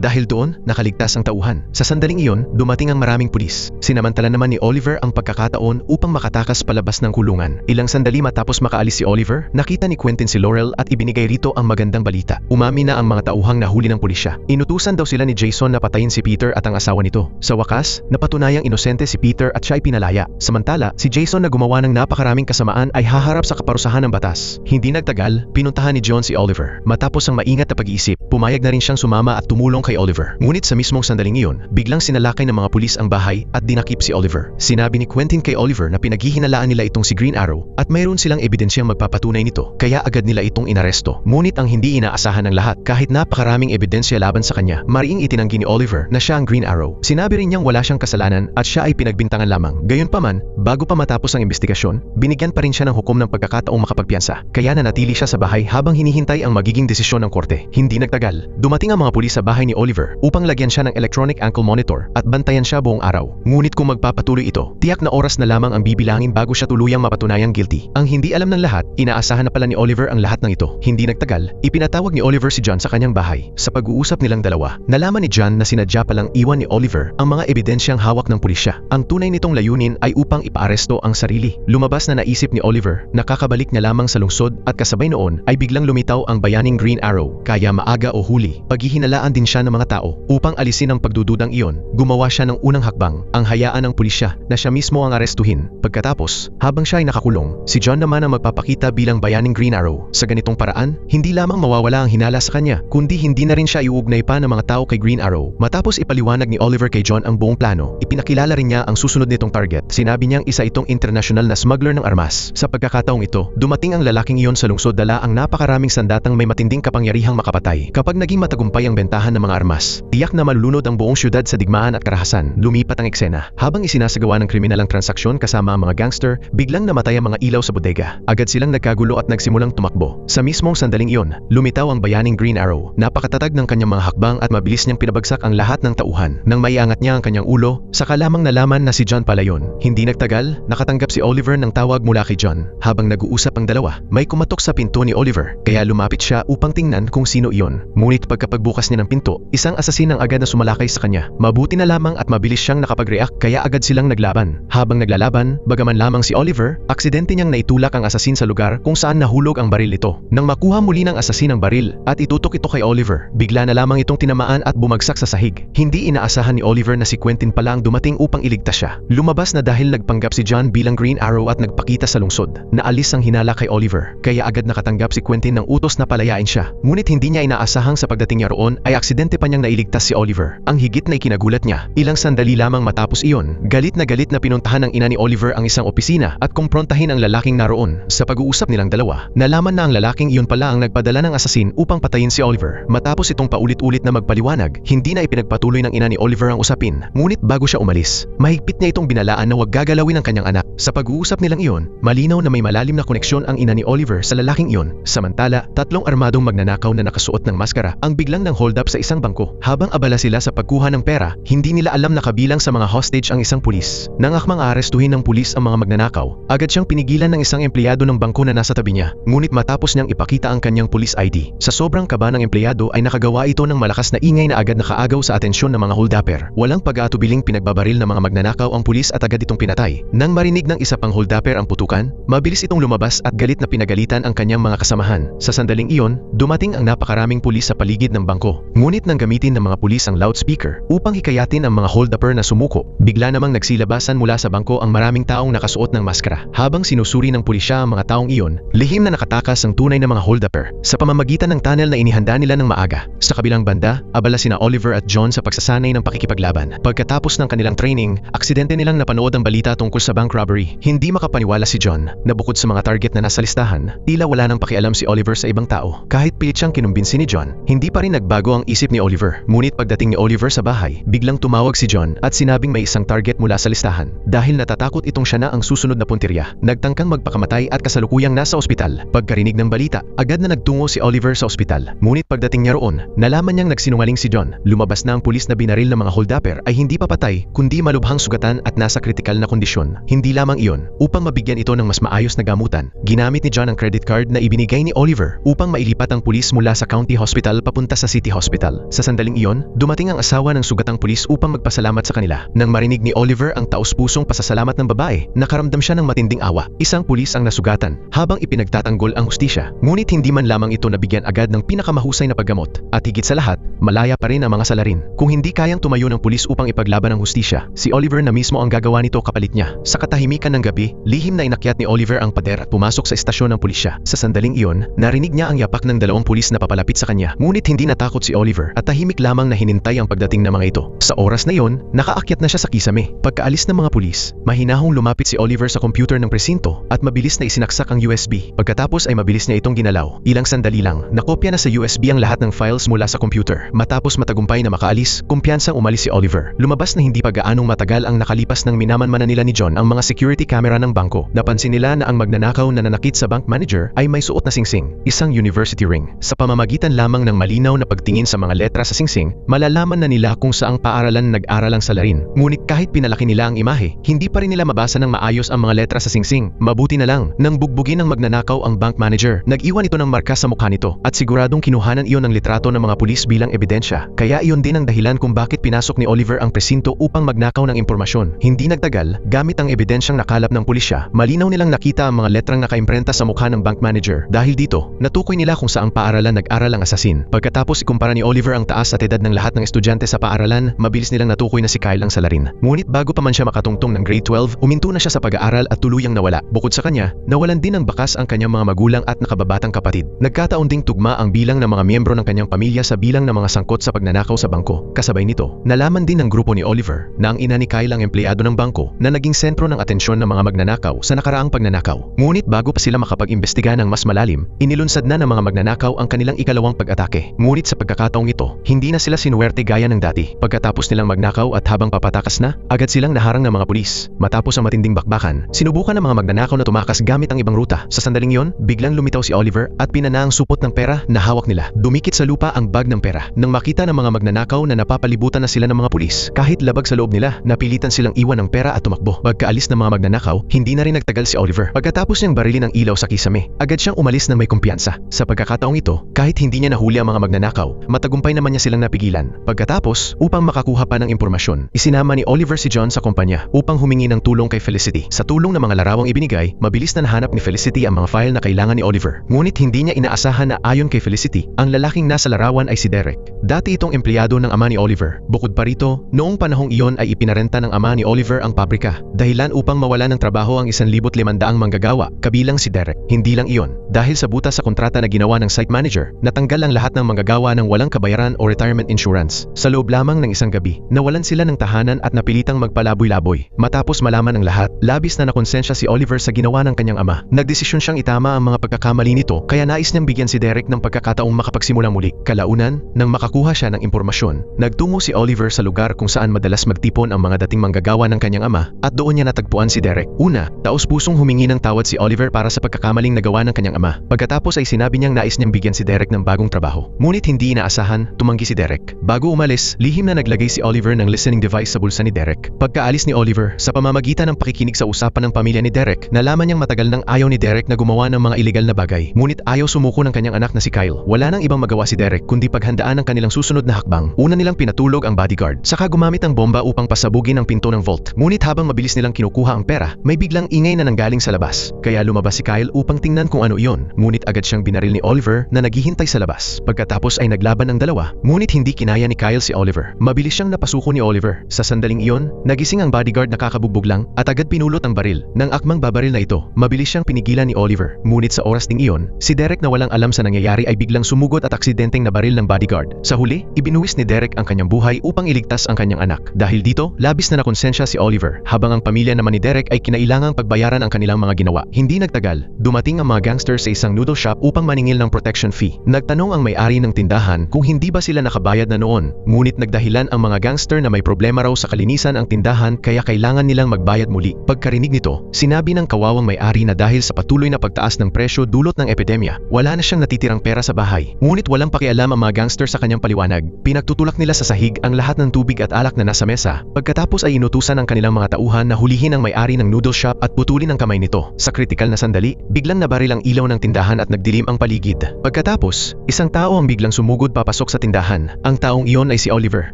dahil doon nakaligtas ang tauhan. Sa sandaling iyon, dumating ang maraming pulis. Sinamantala naman ni Oliver ang pagkakataon upang makatakas palabas ng kulungan. Ilang sandali matapos makaalis si Oliver, nakita ni Quentin si Laurel at ibinigay rito ang magandang balita. Umami na ang mga tauhang nahuli ng pulisya. Inutusan daw sila ni Jason na patayin si Peter at ang asawa nito. Sa wakas, napatunayang inosente si Peter at siya ay pinalaya. Samantala, si Jason na gumawa ng napakaraming kasamaan ay haharap sa kaparusahan ng batas. Hindi nagtagal, pinuntahan ni John si Oliver. Matapos ang maingat na pag-iisip, pumayag na rin siyang sumama at tumulong kay Oliver. Ngunit sa mismong sandaling iyon, biglang sinalakay ng mga pulis ang bahay at dinakip si Oliver. Sinabi ni Quentin kay Oliver na pinaghihinalaan nila itong si Green Arrow at mayroon silang ebidensyang magpapatunay nito, kaya agad nila itong inaresto. Ngunit ang hindi inaasahan ng lahat, kahit napakaraming ebidensya laban sa kanya, mariing itinanggi ni Oliver na siya ang Green Arrow. Sinabi rin niyang wala siyang kasalanan at siya ay pinagbintangan lamang. Gayunpaman, bago pa matapos ang investigasyon, binigyan pa rin siya ng hukom ng pagkakataong makapagpiyansa. Kaya nanatili siya sa bahay habang hinihintay ang magiging desisyon ng korte. Hindi nagtagal, dumating ang mga pulis sa bahay ni Oliver upang lagyan siya ng electronic ankle monitor at bantayan siya buong araw. Ngunit kung magpapatuloy ito, tiyak na oras na lamang ang bibilangin bago siya tuluyang mapatunayang guilty. Ang hindi alam ng lahat, inaasahan na pala ni Oliver ang lahat ng ito. Hindi nagtagal, ipinatawag ni Oliver si John sa kanyang bahay. Sa pag-uusap nilang dalawa, nalaman ni John na sinadya palang iwan ni Oliver ang mga ebidensyang hawak ng pulisya. Ang tunay nitong layunin ay upang ipaaresto ang sarili. Lumabas na naisip ni Oliver na kakabalik niya lamang sa lungsod at kasabay noon ay biglang lumitaw ang bayaning Green Arrow. Kaya maaga o huli, paghihinalaan din siya ng mga tao. Upang alisin ang pagdududang iyon, gumawa siya ng unang hakbang, ang hayaan ng pulisya na siya mismo ang arestuhin. Pagkatapos, habang siya ay nakakulong, si John naman ang magpapakita bilang bayaning Green Arrow. Sa ganitong paraan, hindi lamang mawawala ang hinala sa kanya, kundi hindi na rin siya iuugnay pa ng mga tao kay Green Arrow. Matapos ipaliwanag ni Oliver kay John ang buong plano, ipinakilala rin niya ang susunod nitong target. Sinabi niyang isa itong international na smuggler ng armas. Sa pagkakataong ito, dumating ang lalaking iyon sa lungsod dala ang napakaraming sandatang may matinding kapangyarihang makapatay. Kapag naging matagumpay ang bentahan ng mga armas, tiyak na malulunod ang buong syudad sa digmaan at karahasan. Lumipat ang eksena. Habang isinasagawa ng kriminalang transaksyon kasama ang mga gangster, biglang namatay ang mga ilaw sa bodega. Agad silang nagkagulo at nagsimulang tumakbo. Sa mismong sandaling iyon, lumitaw ang bayaning Green Arrow. Napakatatag ng kanyang mga hakbang at mabilis niyang pinabagsak ang lahat ng tauhan. Nang maiangat niya ang kanyang ulo, saka lamang nalaman na si John pala yun. Hindi nagtagal, nakatanggap si Oliver ng tawag mula kay John. Habang nag-uusap ang dalawa, may kumatok sa pinto ni Oliver, kaya lumapit siya upang tingnan kung sino iyon. Ngunit pagkapagbukas niya ng pinto, isang asasin ang agad na sumalakay sa kanya. Mabuti na lamang at mabilis siyang nakapag-react kaya agad silang naglaban. Habang naglalaban, bagaman lamang si Oliver, aksidente niyang naitulak ang asasin sa lugar kung saan nahulog ang baril ito. Nang makuha muli ng asasin ang baril at itutok ito kay Oliver, bigla na lamang itong tinamaan at bumagsak sa sahig. Hindi inaasahan ni Oliver na si Quentin pala ang dumating upang iligtas siya. Lumabas na dahil nagpanggap si John bilang Green Arrow at nagpakita sa lungsod. Naalis ang hinala kay Oliver, kaya agad nakatanggap si Quentin ng utos na palayain siya. Ngunit hindi niya inaasahang sa pagdating niya roon ay aksidente pa niyang nailigtas si Oliver. Ang higit na ikinagulat niya, ilang sandali lamang matapos iyon, galit na pinuntahan ng ina ni Oliver ang isang opisina at kumprontahin ang lalaking naroon. Sa pag-uusap nilang dalawa, nalaman na ang lalaking iyon pala ang nagpadala ng asasin upang patayin si Oliver. Matapos itong paulit-ulit na magpaliwanag, hindi na ipinagpatuloy ng ina ni Oliver ang usapin. Ngunit bago siya umalis, mahigpit niya itong binalaan na huwag gagalawin ang kanyang anak. Sa pag-uusap nilang iyon, malinaw na may malalim na koneksyon ang ina ni Oliver sa lalaking iyon. Samantala, tatlong armadong magnanakaw na nakasuot ng maskara ang biglang nang hold up sa isang bangko. Habang abala sila sa pagkuha ng pera, hindi nila alam na kabilang sa mga hostage ang isang pulis. Nang akmang arestuhin ng pulis ang mga magnanakaw, agad siyang pinigilan ng isang empleyado ng bangko na nasa tabi niya. Ngunit matapos niyang ipakita ang kanyang police ID, sa sobrang kaba ng empleyado ay nakagawa ito ng malakas na ingay na agad nakaagaw sa atensyon ng mga holdupper. Walang pag-aatubiling pinagbabaril ng mga magnanakaw ang pulis at agad itong pinatay. Nang marinig ng isa pang holdupper ang putukan, mabilis itong lumabas at galit na pinagalitan ang kanyang mga kasamahan. Sa sandaling iyon, dumating ang napakaraming pulis sa paligid ng bangko. Ngunit nang gamitin ng mga pulis ang loudspeaker upang hikayatin ang mga holdupper na sumuko, bigla namang nagsilabasan mula sa bangko ang maraming taong nakasuot ng maskara. Habang sinusuri ng pulisya ang mga taong iyon, lihim na nakatakas ang tunay na mga holdupper sa pamamagitan ng tunnel na inihanda nila ng maaga. Sa kabilang banda, abala sina Oliver at John sa pagsasanay ng pakikipaglaban. Pagkatapos ng kanilang training, aksidente nilang napanood ang balita tungkol sa bank robbery. Hindi makapaniwala si John na bukod sa mga target na nasa listahan, tila wala nang pakialam si Oliver sa ibang tao. Kahit pilit siyang kinumbinsi ni John, hindi pa rin nagbago ang isip ni Oliver. Ngunit pagdating ni Oliver sa bahay, biglang tumawag si John at sinabing may isang target mula sa listahan. Dahil natatakot itong siya na ang susunod na puntirya, nagtangkang magpakamatay at kasalukuyang nasa ospital. Pagkarinig ng balita, agad na nagtungo si Oliver sa ospital. Ngunit pagdating niya roon, nalaman niyang nagsinungaling si John. Lumabas na ang pulis na binaril ng mga holdupper ay hindi pa patay, kundi malubhang sugatan at nasa kritikal na kondisyon. Hindi lamang iyon, upang mabigyan ito ng mas maayos na gamutan, ginamit ni John ang credit card na ibinigay ni Oliver upang mailipat ang pulis mula sa county hospital papunta sa city hospital. Sa sandaling iyon, dumating ang asawa ng sugatang pulis upang magpasalamat sa kanila. Nang marinig ni Oliver ang taus-pusong pasasalamat ng babae, nakaramdam siya ng matinding awa. Isang pulis ang nasugatan habang ipinagtatanggol ang hustisya. Ngunit hindi man lamang ito nabigyan agad ng pinakamahusay na paggamot. At higit sa lahat, malaya pa rin ang mga salarin. Kung hindi kayang tumayo ng pulis upang ipaglaban ang hustisya, si Oliver na mismo ang gagawa nito kapalit niya. Sa katahimikan ng gabi, lihim na inakyat ni Oliver ang pader at pumasok sa istasyon ng pulisya. Sa sandaling iyon, narinig niya ang yapak ng dalawang pulis na papalapit sa kanya. Ngunit hindi natakot si Oliver at tahimik lamang na hinintay ang pagdating ng mga ito. Sa oras na iyon, nakaakyat na siya sa kisame. Pagkaalis ng mga pulis, mahinahong lumapit si Oliver sa computer ng presinto at mabilis na isinaksak ang USB. Pagkatapos ay mabilis niya itong ginalaw. Ilang sandali lang, nakopya na sa USB ang lahat ng files mula sa computer. Matapos matagumpay na makaalis, kumpiyansang umalis si Oliver. Lumabas na hindi pa gaanong matagal ang nakalipas nang minamanmanan nila ni John ang mga security camera ng bangko. Napansin nila na ang magnanakaw na nanakit sa bank manager ay may suot na singsing, isang university ring. Sa pamamagitan lamang ng malinaw na pagtingin sa mga letra sa singsing, malalaman na nila kung saang paaralan nag-aral ang salarin. Ngunit kahit pinalaki nila ang imahe, hindi pa rin nila mabasa ng maayos ang mga letra sa singsing. Mabuti na lang, nang bugbugin ng magnanakaw ang bank manager, nag-iwan ito ng marka sa mukha nito at siguradong kinuhanan iyon ng litrato ng mga pulis bilang ebidensya. Kaya iyon din ang dahilan kung bakit pinasok ni Oliver ang presinto upang magnakaw ng impormasyon. Hindi nagtagal, gamit ang ebidensyang nakalap ng pulisya, malinaw nilang nakita ang mga letrang nakaimprenta sa mukha ng bank manager. Dahil dito, natukoy nila kung saang paaralan nag-aral ang asasin. Pagkatapos ikumpara ni Oliver ang taas at edad ng lahat ng estudyante sa paaralan, mabilis nilang natukoy na si Kyle ang salarin. Ngunit bago pa man siya makatungtong ng grade 12, uminto na siya sa pag-aaral at tuluyang nawala. Bukod sa kanya, nawalan din ng bakas ang kanyang mga magulang at nakababatang kapatid. Nagkataon ding tugma ang bilang ng mga miyembro ng kanyang pamilya sa bilang ng mga sangkot sa pagnanakaw sa bangko. Kasabay nito, nalaman din ng grupo ni Oliver na ang ina ni Kyle ang empleyado ng bangko na naging sentro ng atensyon ng mga magnanakaw sa nakaraang pagnanakaw. Ngunit bago pa sila makapag-imbestiga ng mas malalim, inilunsad na ng mga magnanakaw ang kanilang ikalawang pag-atake. Ngunit sa pagkakataong ito, hindi na sila sinuwerte gaya ng dati. Pagkatapos nilang magnakaw at habang papatakas na, agad silang naharang ng mga pulis. Matapos ang matinding bakbakan, sinubukan ng mga magnanakaw na tumakas gamit ang ibang ruta. Sa sandaling yon, biglang lumitaw si Oliver at pinana ang supot ng pera na hawak nila. Dumikit sa lupa ang bag ng pera. Nang makita ng mga magnanakaw na napapalibutan na sila ng mga pulis, kahit labag sa loob nila, napilitan silang iwan ang pera at tumakbo. Pagkaalis ng mga magnanakaw, hindi na rin nagtagal si Oliver. Pagkatapos niyang barilin ang ilaw sa kisame, agad siyang umalis ng may kumpiyansa. Sa pagkakataong ito, kahit hindi niya nahuli ang mga magnanakaw, matagumpay naman niya silang napigilan. Pagkatapos, upang makakuha pa ng impormasyon, isinama ni Oliver si John sa kumpanya upang humingi ng tulong kay Felicity. Sa tulong ng mga larawang ibinigay, mabilis na nahanap ni Felicity ang mga file na kailangan ni Oliver. Ngunit hindi niya inaasahan na ayon kay Felicity, ang lalaking nasa larawan ay si Derek. Dati itong empleyado ng ama ni Oliver. Bukod pa rito, noong panahong iyon ay ipinarenta ng ama ni Oliver ang pabrika, dahilan upang mawala ng trabaho ang 1,500 manggagawa, kabilang si Derek. Hindi lang iyon, dahil sa butas sa kontrata na ginawa ng site manager, natanggal ang lahat ng manggagawa ng walang kabayaran o retirement insurance. Sa loob lamang ng isang gabi, nawalan sila ng tahanan at napilitang magpalaboy-laboy. Matapos malaman ng lahat, labis na nakonsensya si Oliver sa ginawa ng kanyang ama. Nagdesisyon siyang itama ang mga pagkakamali nito, kaya nais niyang bigyan si Derek ng pagkakataong makapagsimula muli. Kalaunan, nang makakuha siya ng impormasyon, nagtungo si Oliver sa lugar kung saan madalas magtipon ang mga dating manggagawa ng kanyang ama at doon niya natagpuan si Derek. Una, taos-pusong humingi ng tawad si Oliver para sa pagkakamaling nagawa ng kanyang ama. Pagkatapos ay sinabi niyang nais niyang bigyan si Derek ng bagong trabaho. Ngunit hindi inaasahan, tumanggi si Derek. Bago umalis, lihim na naglagay si Oliver ng listening device sa bulsa ni Derek. Pagkaalis ni Oliver, sa pamamagitan ng pakikinig sa usapan ng pamilya ni Derek, nalaman niyang matagal nang ayaw ni Derek na gumawa ng mga iligal na bagay. Ngunit ayaw sumuko ng kanyang anak na si Kyle. Wala nang ibang magawa si Derek kundi paghandaan ang kanilang susunod na hakbang. Una nilang pinatulog ang bodyguard, saka gumamit ng bomba upang pasabugin ang pinto ng vault. Ngunit habang mabilis nilang kinukuha ang pera, may biglang ingay na nanggaling sa labas. Kaya lumabas si Kyle upang tingnan kung ano iyon. Ngunit agad siyang binaril ni Oliver na naghihintay sa labas. Pagkatapos ay naglaban ang dalawa, ngunit hindi kinaya ni Kyle si Oliver. Mabilis siyang napasuko ni Oliver. Sa sandaling iyon, nagising ang bodyguard na kakabugbog lang at agad pinulot ang baril. Nang akmang babaril na ito, mabilis siyang pinigilan ni Oliver. Ngunit sa oras ding iyon, si Derek na walang alam sa nangyayari ay biglang sumugod at aksidenteng nabaril ng bodyguard. Sa huli, ibinuwis ni Derek ang kanyang buhay upang iligtas ang kanyang anak. Dahil dito, labis na nakonsensya si Oliver, habang ang pamilya naman ni Derek ay kinailangang pagbayaran ang kanilang mga ginawa. Hindi nagtagal, dumating ang mga gangsters sa isang noodle shop upang maningil ng protection fee. fee. Nagtanong ang may-ari ng tindahan kung hindi ba sila nakabayad na noon, ngunit nagdahilan ang mga gangster na may problema raw sa kalinisan ang tindahan kaya kailangan nilang magbayad muli. Pagkarinig nito, sinabi ng kawawang may-ari na dahil sa patuloy na pagtaas ng presyo dulot ng epidemya, wala na siyang natitirang pera sa bahay. Ngunit walang pakialam ang mga gangster sa kanyang paliwanag. Pinagtutulak nila sa sahig ang lahat ng tubig at alak na nasa mesa. Pagkatapos ay inutusan ng kanilang mga tauhan na hulihin ang may-ari ng noodle shop at putulin ang kamay nito. Sa kritikal na sandali, biglang nabaril ang ilaw ng tindahan at nagdilim ang paligid. Pagkatapos, isang tao ang biglang sumugod papasok sa tindahan. Ang taong iyon ay si Oliver.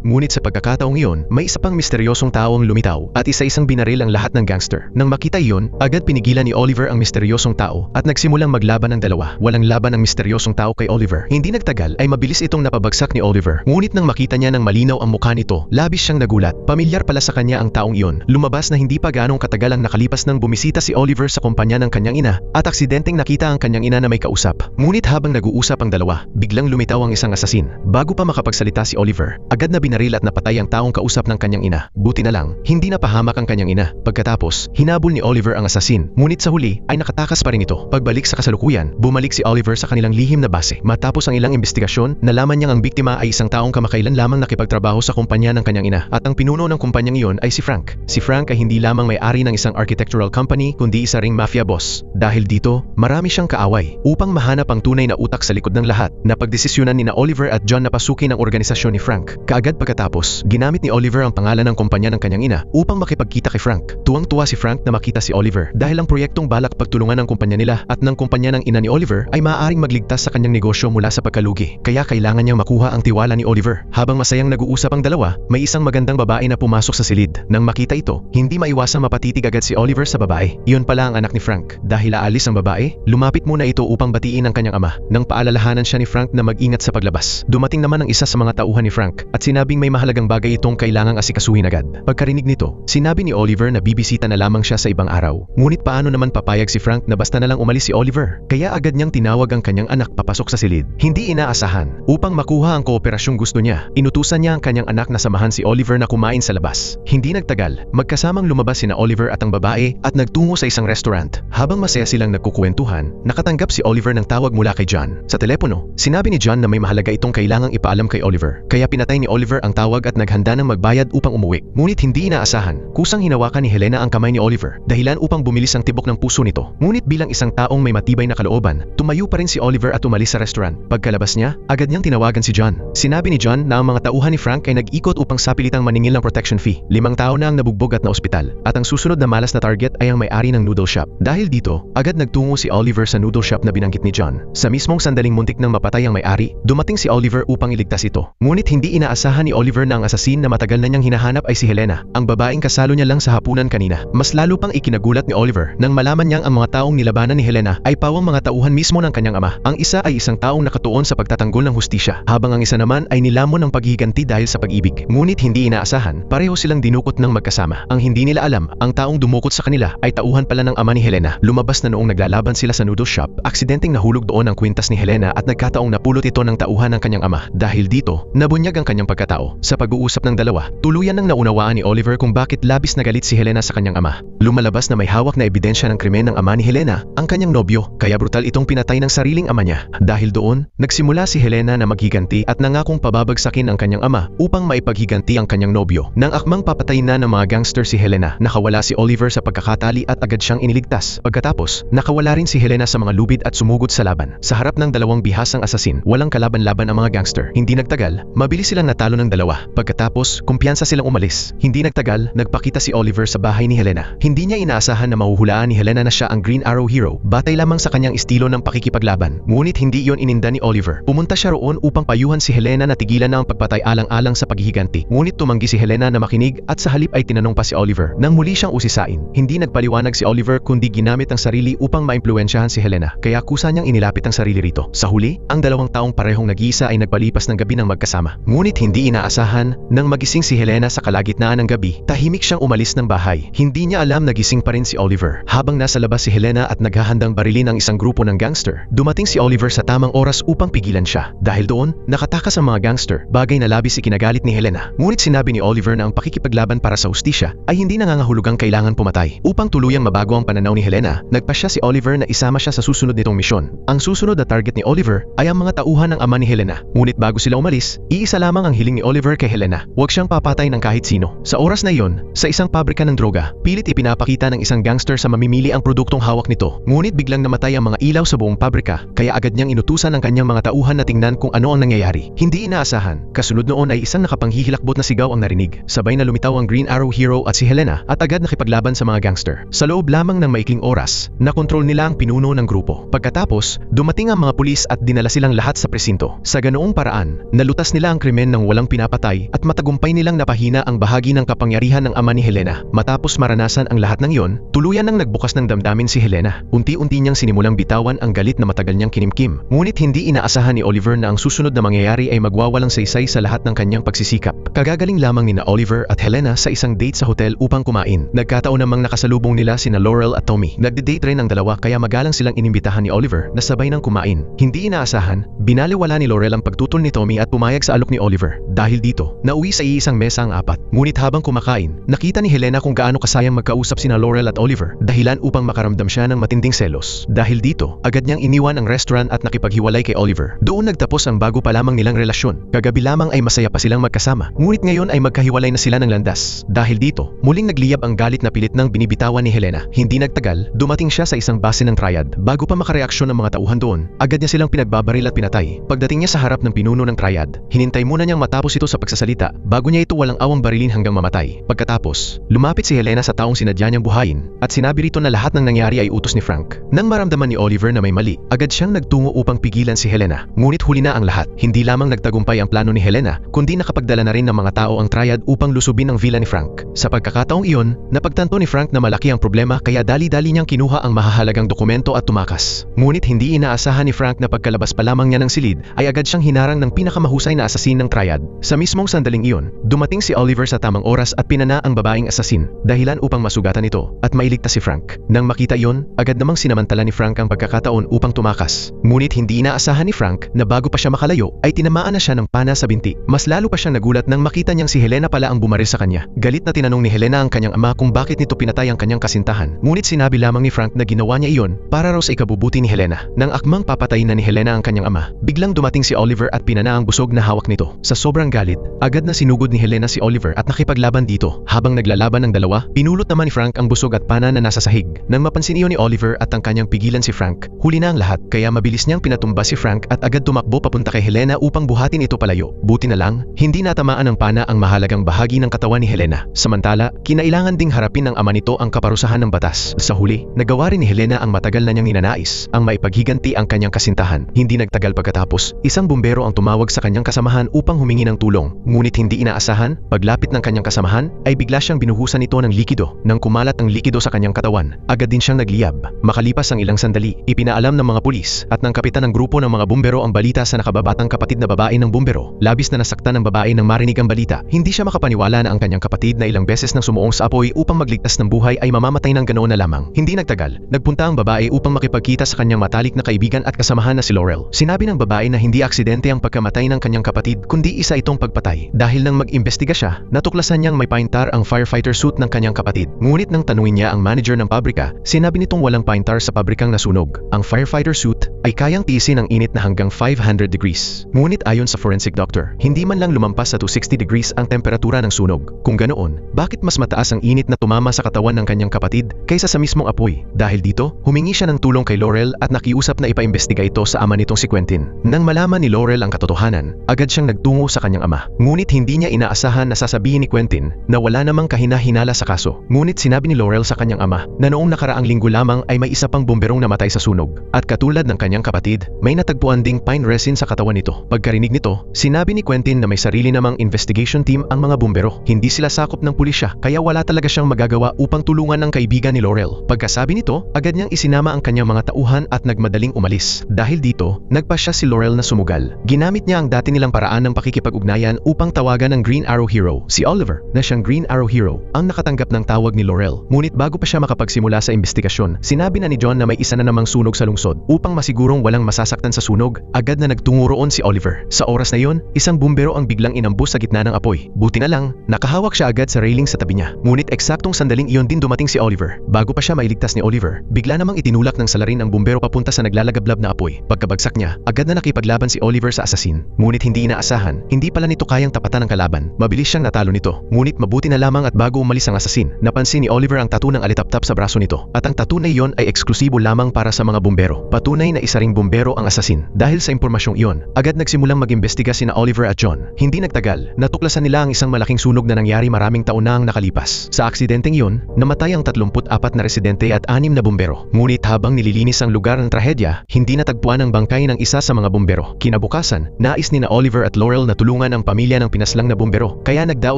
Ngunit sa pagkakataong iyon, may isa pang misteryosong tao ang lumitaw at isa-isang binaril ang lahat ng gangster. Nang makita iyon, agad pinigilan ni Oliver ang misteryosong tao at nagsimulang maglaban ng dalawa. Walang laban ang misteryosong tao kay Oliver. Hindi nagtagal ay mabilis itong napabagsak ni Oliver. Ngunit nang makita niya ng malinaw ang mukha nito, labis siyang nagulat. Pamilyar pala sa kanya ang taong iyon. Lumabas na hindi pa gaanong katagal ang nakalipas nang bumisita si Oliver sa kumpanya ng kanyang ina at aksidenteng nakita ang kanyang ina na may kausap. Ngunit habang nag-uusap ang dalawa, biglang lumitaw ang isang asasin. Bago pa makapagsalita si Oliver, agad na binaril at napatay ang taong kausap ng kanyang ina. Buti na lang, hindi napahamak ang kanyang ina. Pagkatapos, hinabol ni Oliver ang asasin. Ngunit sa huli, ay nakatakas pa rin ito. Pagbalik sa kasalukuyan, bumalik si Oliver sa kanilang lihim na base. Matapos ang ilang investigasyon, nalaman niyang ang biktima ay isang taong kamakailan lamang nakipagtrabaho sa kumpanya ng kanyang ina at ang pinuno ng kumpanyang iyon ay si Frank. Si Frank ay hindi lamang may-ari ng isang architectural company kundi isa ring mafia boss. Dahil dito, marami siyang kaaway. Upang mahanap ang tunay na utak sa likod ng lahat, napagdesisyonan ni Oliver at John na pasukin ang organisasyon ni Frank. Kaagad pagkatapos, ginamit ni Oliver ang pangalan ng kumpanya ng kanyang ina upang makipagkita kay Frank. Tuwang-tuwa si Frank na makita si Oliver dahil ang proyektong balak pagtulungan ng kumpanya nila at ng kumpanya ng ina ni Oliver ay maaaring magligtas sa kanyang negosyo mula sa pagkalugi. Kaya kailangan niyang makuha ang tiwala ni Oliver. Habang masayang nag-uusap ang dalawa, may isang magandang babae na pumasok sa silid. Nang makita ito, hindi maiwasang mapatitig agad si Oliver sa babae. Iyon pala ang anak ni Frank. Dahil aalis ang babae, lumapit muna ito upang batiin ang kanyang ama. Nang paalalahanan siya ni Frank na mag-ingat sa paglabas, dumating naman ang isa sa mga tauhan ni Frank at sinabing may mahalagang bagay itong kailangang asikasuhin agad. Pagkarinig nito, sinabi ni Oliver na bibisita na lamang siya sa ibang araw. Ngunit paano naman papayag si Frank na basta na lang umalis si Oliver? Kaya agad niyang tinawag ang kanyang anak papasok sa silid. Hindi inaasahan. Upang makuha ang kooperasyong gusto niya, inutusan niya ang kanyang anak na samahan si Oliver na kumain sa labas. Hindi nagtagal, magkasamang lumabas sina Oliver at ang babae at nagtungo sa isang restaurant. Habang masaya silang nagkukwentuhan, nakatanggap si Oliver ng tawag mula kay John. Sa telepono, sinabi ni John na may mahalaga itong kailangang ipaalam kay Oliver. Kaya pinatay ni Oliver ang tawag at naghanda ng magbayad upang umuwi. Ngunit hindi inaasahan, kusang hinawakan ni Helena ang kamay ni Oliver, dahilan upang bumilis ang tibok ng puso nito. Ngunit bilang isang taong may matibay na kalooban, tumayo pa rin si Oliver at umalis sa restaurant. Pagkalabas niya, agad niyang tinawagan si John. Sinabi ni John na ang mga tauhan ni Frank ay nag-ikot upang sapilitang maningil ng protection fee. 5 tao na ang nabugbog at naospital, at ang susunod na malas na target ay ang may-ari ng noodle shop. Dahil dito, agad nagtungo si Oliver sa noodle shop na binanggit ni John. Sa mismong sandaling muntik nang mapatay ang may-ari, dumating si Oliver upang iligtas ito. Ngunit hindi inaasahan ni Oliver na ang asasin na matagal na niyang hinahanap ay si Helena, ang babaeng kasalo niya lang sa hapunan kanina. Mas lalo pang ikinagulat ni Oliver nang malaman niyang ang mga taong nilabanan ni Helena ay pawang mga tauhan mismo ng kanyang ama. Ang isa ay isang taong nakatuon sa pagtatanggol ng hustisya, habang ang isa naman ay nilamon ng paghihiganti dahil sa pag-ibig. Ngunit hindi inaasahan, pareho silang dinukot ng magkasama. Ang hindi nila alam, ang taong dumukot sa kanila ay tauhan pala ng ama ni Helena. Lumabas na noong naglalaban sila sa noodle shop, aksidenteng nahulog doon ang kwintas ni Helena at nagkataong napulot ito ng tauhan ng kanyang ama. Dahil dito, nabunyag ang kanyang pagkatao. Sa pag-uusap ng dalawa, tuluyan nang naunawaan ni Oliver kung bakit labis na galit si Helena sa kanyang ama. Lumalabas na may hawak na ebidensya ng krimen ng ama ni Helena, ang kanyang nobyo, kaya brutal itong pinatay ng sariling ama niya. Dahil doon, nagsimula si Helena na maghiganti at nangakong pababagsakin ang kanyang ama upang maipaghiganti ang kanyang nobyo. Nang akmang papatayin na ng mga gangster si Helena, nakawala si Oliver sa pagkakatali at agad siyang iniligtas. Pagkatapos, nakawala rin si Helena sa mga lubid at sumugod sa laban. Sa harap ng dalawang bihasang asasin, walang kalaban-laban ang mga gangster. Hindi nagtagal, mabilis silang natalo ng dalawa. Pagkatapos, kumpiyansa silang umalis. Hindi nagtagal, nagpakita si Oliver sa bahay ni Helena. Hindi niya inaasahan na mahuhulaan ni Helena na siya ang Green Arrow hero, batay lamang sa kanyang estilo ng pakikipaglaban. Ngunit hindi iyon ininda ni Oliver. Pumunta siya roon upang payuhan si Helena na tigilan na ang pagpatay alang-alang sa paghihiganti. Ngunit tumanggi si Helena na makinig at sa halip ay tinanong pa si Oliver. Nang muli siyang usisain, hindi nagpaliwanag si Oliver kundi ginamit ang sarili upang maimpluwensyahan si Helena. Kaya kusa niyang inilapit ang sarili rito. Sa huli, ang dalawang taong parehong nag-iisa ay nagpalipas ng gabi ng magkasama. Ngunit hindi inaasahan, nang magising si Helena sa kalagitnaan ng gabi, tahimik siyang umalis ng bahay. Hindi niya alam na gising pa rin si Oliver. Habang nasa labas si Helena at naghahandang barilin ang isang grupo ng gangster, dumating si Oliver sa tamang oras upang pigilan siya. Dahil doon, nakatakas ang mga gangster, bagay na labis ikinagalit ni Helena. Ngunit sinabi ni Oliver na ang pakikipaglaban para sa hustisya ay hindi nangangahulugang kailangan pumatay. Upang tuluyang mabago ang pananaw ni Helena, nagpasya si Oliver na isama siya sa susunod nitong misyon. Ang susunod na target ni ni Oliver ay ang mga tauhan ng ama ni Helena. Ngunit bago sila umalis, iisa lamang ang hiling ni Oliver kay Helena. Huwag siyang papatay ng kahit sino. Sa oras na iyon, sa isang pabrika ng droga, pilit ipinapakita ng isang gangster sa mamimili ang produktong hawak nito. Ngunit biglang namatay ang mga ilaw sa buong pabrika, kaya agad niyang inutusan ang kanyang mga tauhan na tingnan kung ano ang nangyayari. Hindi inaasahan, kasunod noon ay isang nakapanghihilakbot na sigaw ang narinig. Sabay na lumitaw ang Green Arrow Hero at si Helena at agad nakipaglaban sa mga gangster. Sa loob lamang ng maikling oras, nakontrol nila ang pinuno ng grupo. Pagkatapos, dumating ang mga pulis at dinala silang lahat sa presinto. Sa ganoong paraan, nalutas nila ang krimen ng walang pinapatay at matagumpay nilang napahina ang bahagi ng kapangyarihan ng ama ni Helena. Matapos maranasan ang lahat ng iyon, tuluyan nang nagbukas ng damdamin si Helena. Unti-unti niyang sinimulang bitawan ang galit na matagal niyang kinimkim. Ngunit hindi inaasahan ni Oliver na ang susunod na mangyayari ay magwawalang saysay sa lahat ng kanyang pagsisikap. Kagagaling lamang ni Oliver at Helena sa isang date sa hotel upang kumain. Nagkataon namang nakasalubong nila sina Laurel at Tommy. Nagde-date rin ang dalawa kaya magalang silang inimbitahan ni Oliver na sabay ng kumain. Hindi inaasahan, binaliwala ni Laurel ang pagtutol ni Tommy at pumayag sa alok ni Oliver. Dahil dito, nauwi sa iisang mesa ang apat. Ngunit habang kumakain, nakita ni Helena kung gaano kasayang magkausap sina Laurel at Oliver, dahilan upang makaramdam siya ng matinding selos. Dahil dito, agad niyang iniwan ang restaurant at nakipaghiwalay kay Oliver. Doon nagtapos ang bago pa lamang nilang relasyon. Kagabi lamang ay masaya pa silang magkasama. Ngunit ngayon ay magkahiwalay na sila ng landas. Dahil dito, muling nagliyab ang galit na pilit ng binibitawan ni Helena. Hindi nagtagal, dumating siya sa isang base ng triad. Bago pa makareaksyon ng mga tauhan doon, agad niya silang pinagbabaril at pinatay. Pagdating niya sa harap ng pinuno ng triad, hinintay muna niyang matapos ito sa pagsasalita bago niya ito walang awang barilin hanggang mamatay. Pagkatapos, lumapit si Helena sa taong sinadya niyang buhayin at sinabi rito na lahat ng nangyari ay utos ni Frank. Nang maramdaman ni Oliver na may mali, agad siyang nagtungo upang pigilan si Helena. Ngunit huli na ang lahat. Hindi lamang nagtagumpay ang plano ni Helena, kundi nakapagdala na rin ng mga tao ang triad upang lusubin ang villa ni Frank. Sa pagkakataong iyon, napagtanto ni Frank na malaki ang problema kaya dali-dali niyang kinuha ang mahahalagang dokumento at tumakas. Ngunit hindi inaasahan ni Frank na pagkalabas pa lamang niya ng silid ay agad siyang hinarang ng pinakamahusay na asasin ng triad. Sa mismong sandaling iyon, dumating si Oliver sa tamang oras at pinana ang babaeng asasin, dahilan upang masugatan ito at mailigtas si Frank. Nang makita iyon, agad namang sinamantala ni Frank ang pagkakataon upang tumakas. Ngunit hindi inaasahan ni Frank na bago pa siya makalayo ay tinamaan na siya ng pana sa binti. Mas lalo pa siyang nagulat nang makita niyang si Helena pala ang bumaril sa kanya. Galit na tinanong ni Helena ang kanyang ama kung bakit nito pinatay ang kanyang kasintahan. Ngunit sinabi lamang ni Frank na ginawa niya iyon para raw sa ikabubuti ni Helena. Nang akmang papatayin na ni Helena ang kanyang ama, biglang dumating si Oliver at pinana ang busog na hawak nito. Sa sobrang galit, agad na sinugod ni Helena si Oliver at nakipaglaban dito. Habang naglalaban ng dalawa, pinulot naman ni Frank ang busog at pana na nasa sahig. Nang mapansin iyon ni Oliver at ang kanyang pigilan si Frank, huli na ang lahat kaya mabilis niyang pinatumba si Frank at agad tumakbo papunta kay Helena upang buhatin ito palayo. Buti na lang, hindi natamaan ng pana ang mahalagang bahagi ng katawan ni Helena. Samantala, kinailangan ding harapin ng ama nito ang kaparusahan ng batas. Sa huli, nagawa rin ni Helena ang matagal na niyang ninanais, ang maipaghiganti ang kanyang kasintahan. Hindi nagtagal pagkatapos, isang bumbero ang tumawag sa kanyang kasamahan upang humingi ng tulong. Ngunit hindi inaasahan, paglapit ng kanyang kasamahan, ay bigla siyang binuhusan ito ng likido. Nang kumalat ang likido sa kanyang katawan, agad din siyang nagliyab. Makalipas ang ilang sandali, ipinaalam ng mga pulis at ng kapitan ng grupo ng mga bumbero ang balita sa nakababatang kapatid na babae ng bumbero. Labis na nasaktan ng babae nang marinig ang balita. Hindi siya makapaniwala na ang kanyang kapatid na ilang beses nang sumuong sa apoy upang magligtas ng buhay ay mamamatay ng ganoon na lamang. Hindi nagtagal, nagpunta ang babae upang makipagkita sa kanyang matalik na kaibigan at kasamahan na si Laurel. Sinabi ng babae na hindi aksidente ang pagkamatay ng kanyang kapatid kundi isa itong pagpatay. Dahil nang mag-imbestiga siya, natuklasan niyang may paintar ang firefighter suit ng kanyang kapatid. Ngunit nang tanungin niya ang manager ng pabrika, sinabi nitong walang paintar sa pabrikang nasunog. Ang firefighter suit ay kayang tiisin ang init na hanggang 500 degrees. Ngunit ayon sa forensic doctor, hindi man lang lumampas sa 260 degrees ang temperatura ng sunog. Kung ganoon, bakit mas mataas ang init na tumama sa katawan ng kanyang kapatid kaysa sa mismong apoy? Dahil dito, humingi siya ng tulong kay Laurel at nakiusap na ipaimbestiga ito sa ama nitong si Quentin. Nang malaman ni Laurel ang katotohanan, agad siyang nagtungo sa kanyang ama. Ngunit hindi niya inaasahan na sasabihin ni Quentin na wala namang kahina-hinala sa kaso. Ngunit sinabi ni Laurel sa kanyang ama na noong nakaraang linggo lamang ay may isa pang bomberong namatay sa sunog. At katulad ng kanyang kapatid, may natagpuan ding pine resin sa katawan nito. Pagkarinig nito, sinabi ni Quentin na may sarili namang investigation team ang mga bumbero. Hindi sila sakop ng pulisya kaya wala talaga siyang magagawa upang tulungan ng kaibigan ni Laurel. Pagkasabi nito, agad niyang isinama ang kanyang mga tauhan at nagmadaling umalis. Dahil dito, nagpasya si Laurel na sumugal. Ginamit niya ang dati nilang paraan ng pakikipag-ugnayan upang tawagan ng Green Arrow Hero, si Oliver, na siyang Green Arrow Hero, ang nakatanggap ng tawag ni Laurel. Ngunit bago pa siya makapagsimula sa investigasyon, sinabi na ni John na may isa na namang sunog sa lungsod. Upang masigurong walang masasaktan sa sunog, agad na nagtungo roon si Oliver. Sa oras na yon, isang bumbero ang biglang inambus sa gitna ng apoy. Buti na lang, nakahawak siya agad sa railing sa tabi niya. Ngunit eksaktong sandaling iyon din dumating si Oliver. Bago pa siya mailigtas ni Oliver, bigla namang itinulak ng salarin ang bumbero papunta sa naglalagablab na apoy. apoy. Pagkabagsak niya, agad na nakipaglaban si Oliver sa asasin. Ngunit hindi inaasahan, hindi pala nito kayang tapatan ang kalaban. Mabilis siyang natalo nito. Ngunit mabuti na lamang at bago umalis ang asasin, napansin ni Oliver ang tattoo ng alitaptap sa braso nito. At ang tattoo na iyon ay eksklusibo lamang para sa mga bumbero. Patunay na isa ring bumbero ang asasin. Dahil sa impormasyong iyon, agad nagsimulang mag-imbestiga sina Oliver at John. Hindi nagtagal, natuklasan nila ang isang malaking sunog na nangyari maraming taon na ang nakalipas. Sa aksidenteng iyon, namatay ang 34 na residente at 6 na bumbero. Ngunit habang nililinis ang lugar ng trahedya, hindi natagpuan ang bangkay ng isa sa mga bumbero. Kinabukasan, nais ni na Oliver at Laurel na tulungan ang pamilya ng pinaslang na bumbero, kaya nagdao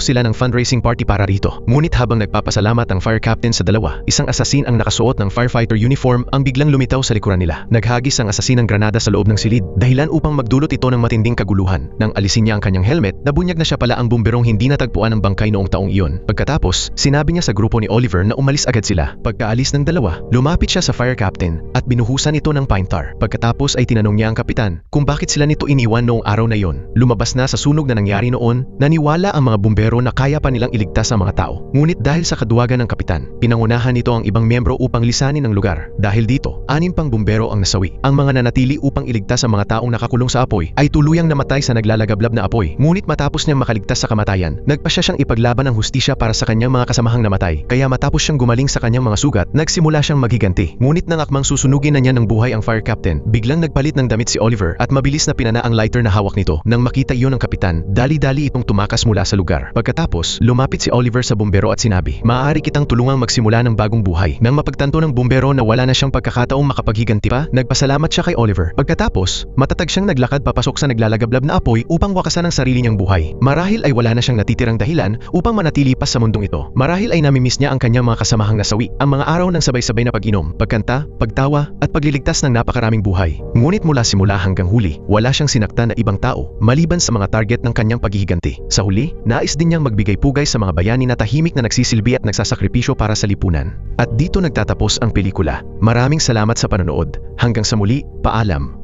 sila ng fundraising party para rito. Ngunit habang nagpapasalamat ang fire captain sa dalawa, isang asasin ang nakasuot ng firefighter uniform ang biglang lumitaw sa likuran nila. Naghagis ang asasin ng granada sa loob ng silid, dahilan upang magdulot ito ng matinding kaguluhan. Nang alisin niya ang kanyang helmet, nabunyag na siya pala ang bumberong hindi natagpuan ang bangkay noong taong iyon. Pagkatapos, sinabi niya sa grupo ni Oliver na umalis agad sila. Pagkaalis ng dalawa, lumapit siya sa fire captain at binuhusan ito ng pine tar. Pagkatapos ay tinanong niya ang kapitan kung bakit sila nito iniwan noong araw na iyon. Lumabas na sa sunog na nangyari noon, naniwala ang mga bumbero na kaya pa nilang iligtas ang mga tao. Ngunit dahil sa kaduwagan ng kapitan, pinangunahan nito ang ibang miyembro upang lisanin ang lugar. Dahil dito, 6 pang bumbero ang nasawi. Ang mga nanatili upang iligtas ang mga taong nakakulong sa apoy ay tuluyang namatay sa naglalagablab na apoy. Ngunit matapos niyang makaligtas sa kamatayan, nagpasya siyang ipaglaban ang hustisya para sa kanyang mga kasamahang namatay. Kaya matapos siyang gumaling sa kanyang mga sugat, nagsimula siyang maghiganti. Ngunit nang akmang susunugin na niya ng buhay ang fire captain, biglang nagpalit ng damit si Oliver at mabilis na pinana ang lighter na hawak nito. Nang makita iyon ng kapitan, dali-dali itong tumakas mula sa lugar. Pagkatapos, lumapit si Oliver sa bumbero at sinabi, "Maaari kitang tulungang magsimula ng bagong buhay." Nang mapagtanto ng bumbero na wala na siyang pagkakataong makapaghiganti pa, nagpasalamat siya kay Oliver. Pagkatapos, matatag siyang naglakad papasok sa naglalagablab na apoy upang wakasan ang sarili niyang buhay. Marahil ay wala na siyang natitirang dahilan upang manatili pa sa mundong ito. Marahil ay namimiss niya ang kanyang mga kasamahang nasawi, ang mga araw ng sabay-sabay na pag-inom, pagkanta, pagtawa, at pagliligtas ng napakaraming buhay. Ngunit mula simula hanggang huli, wala siyang sinaktan na ibang tao, maliban sa mga target ng kanyang paghihiganti. Sa huli, nais din niyang magbigay pugay sa mga bayani na tahimik na nagsisilbi at nagsasakripisyo para sa lipunan. At dito nagtatapos ang pelikula. Maraming salamat sa panonood. Hanggang sa muli, paalam.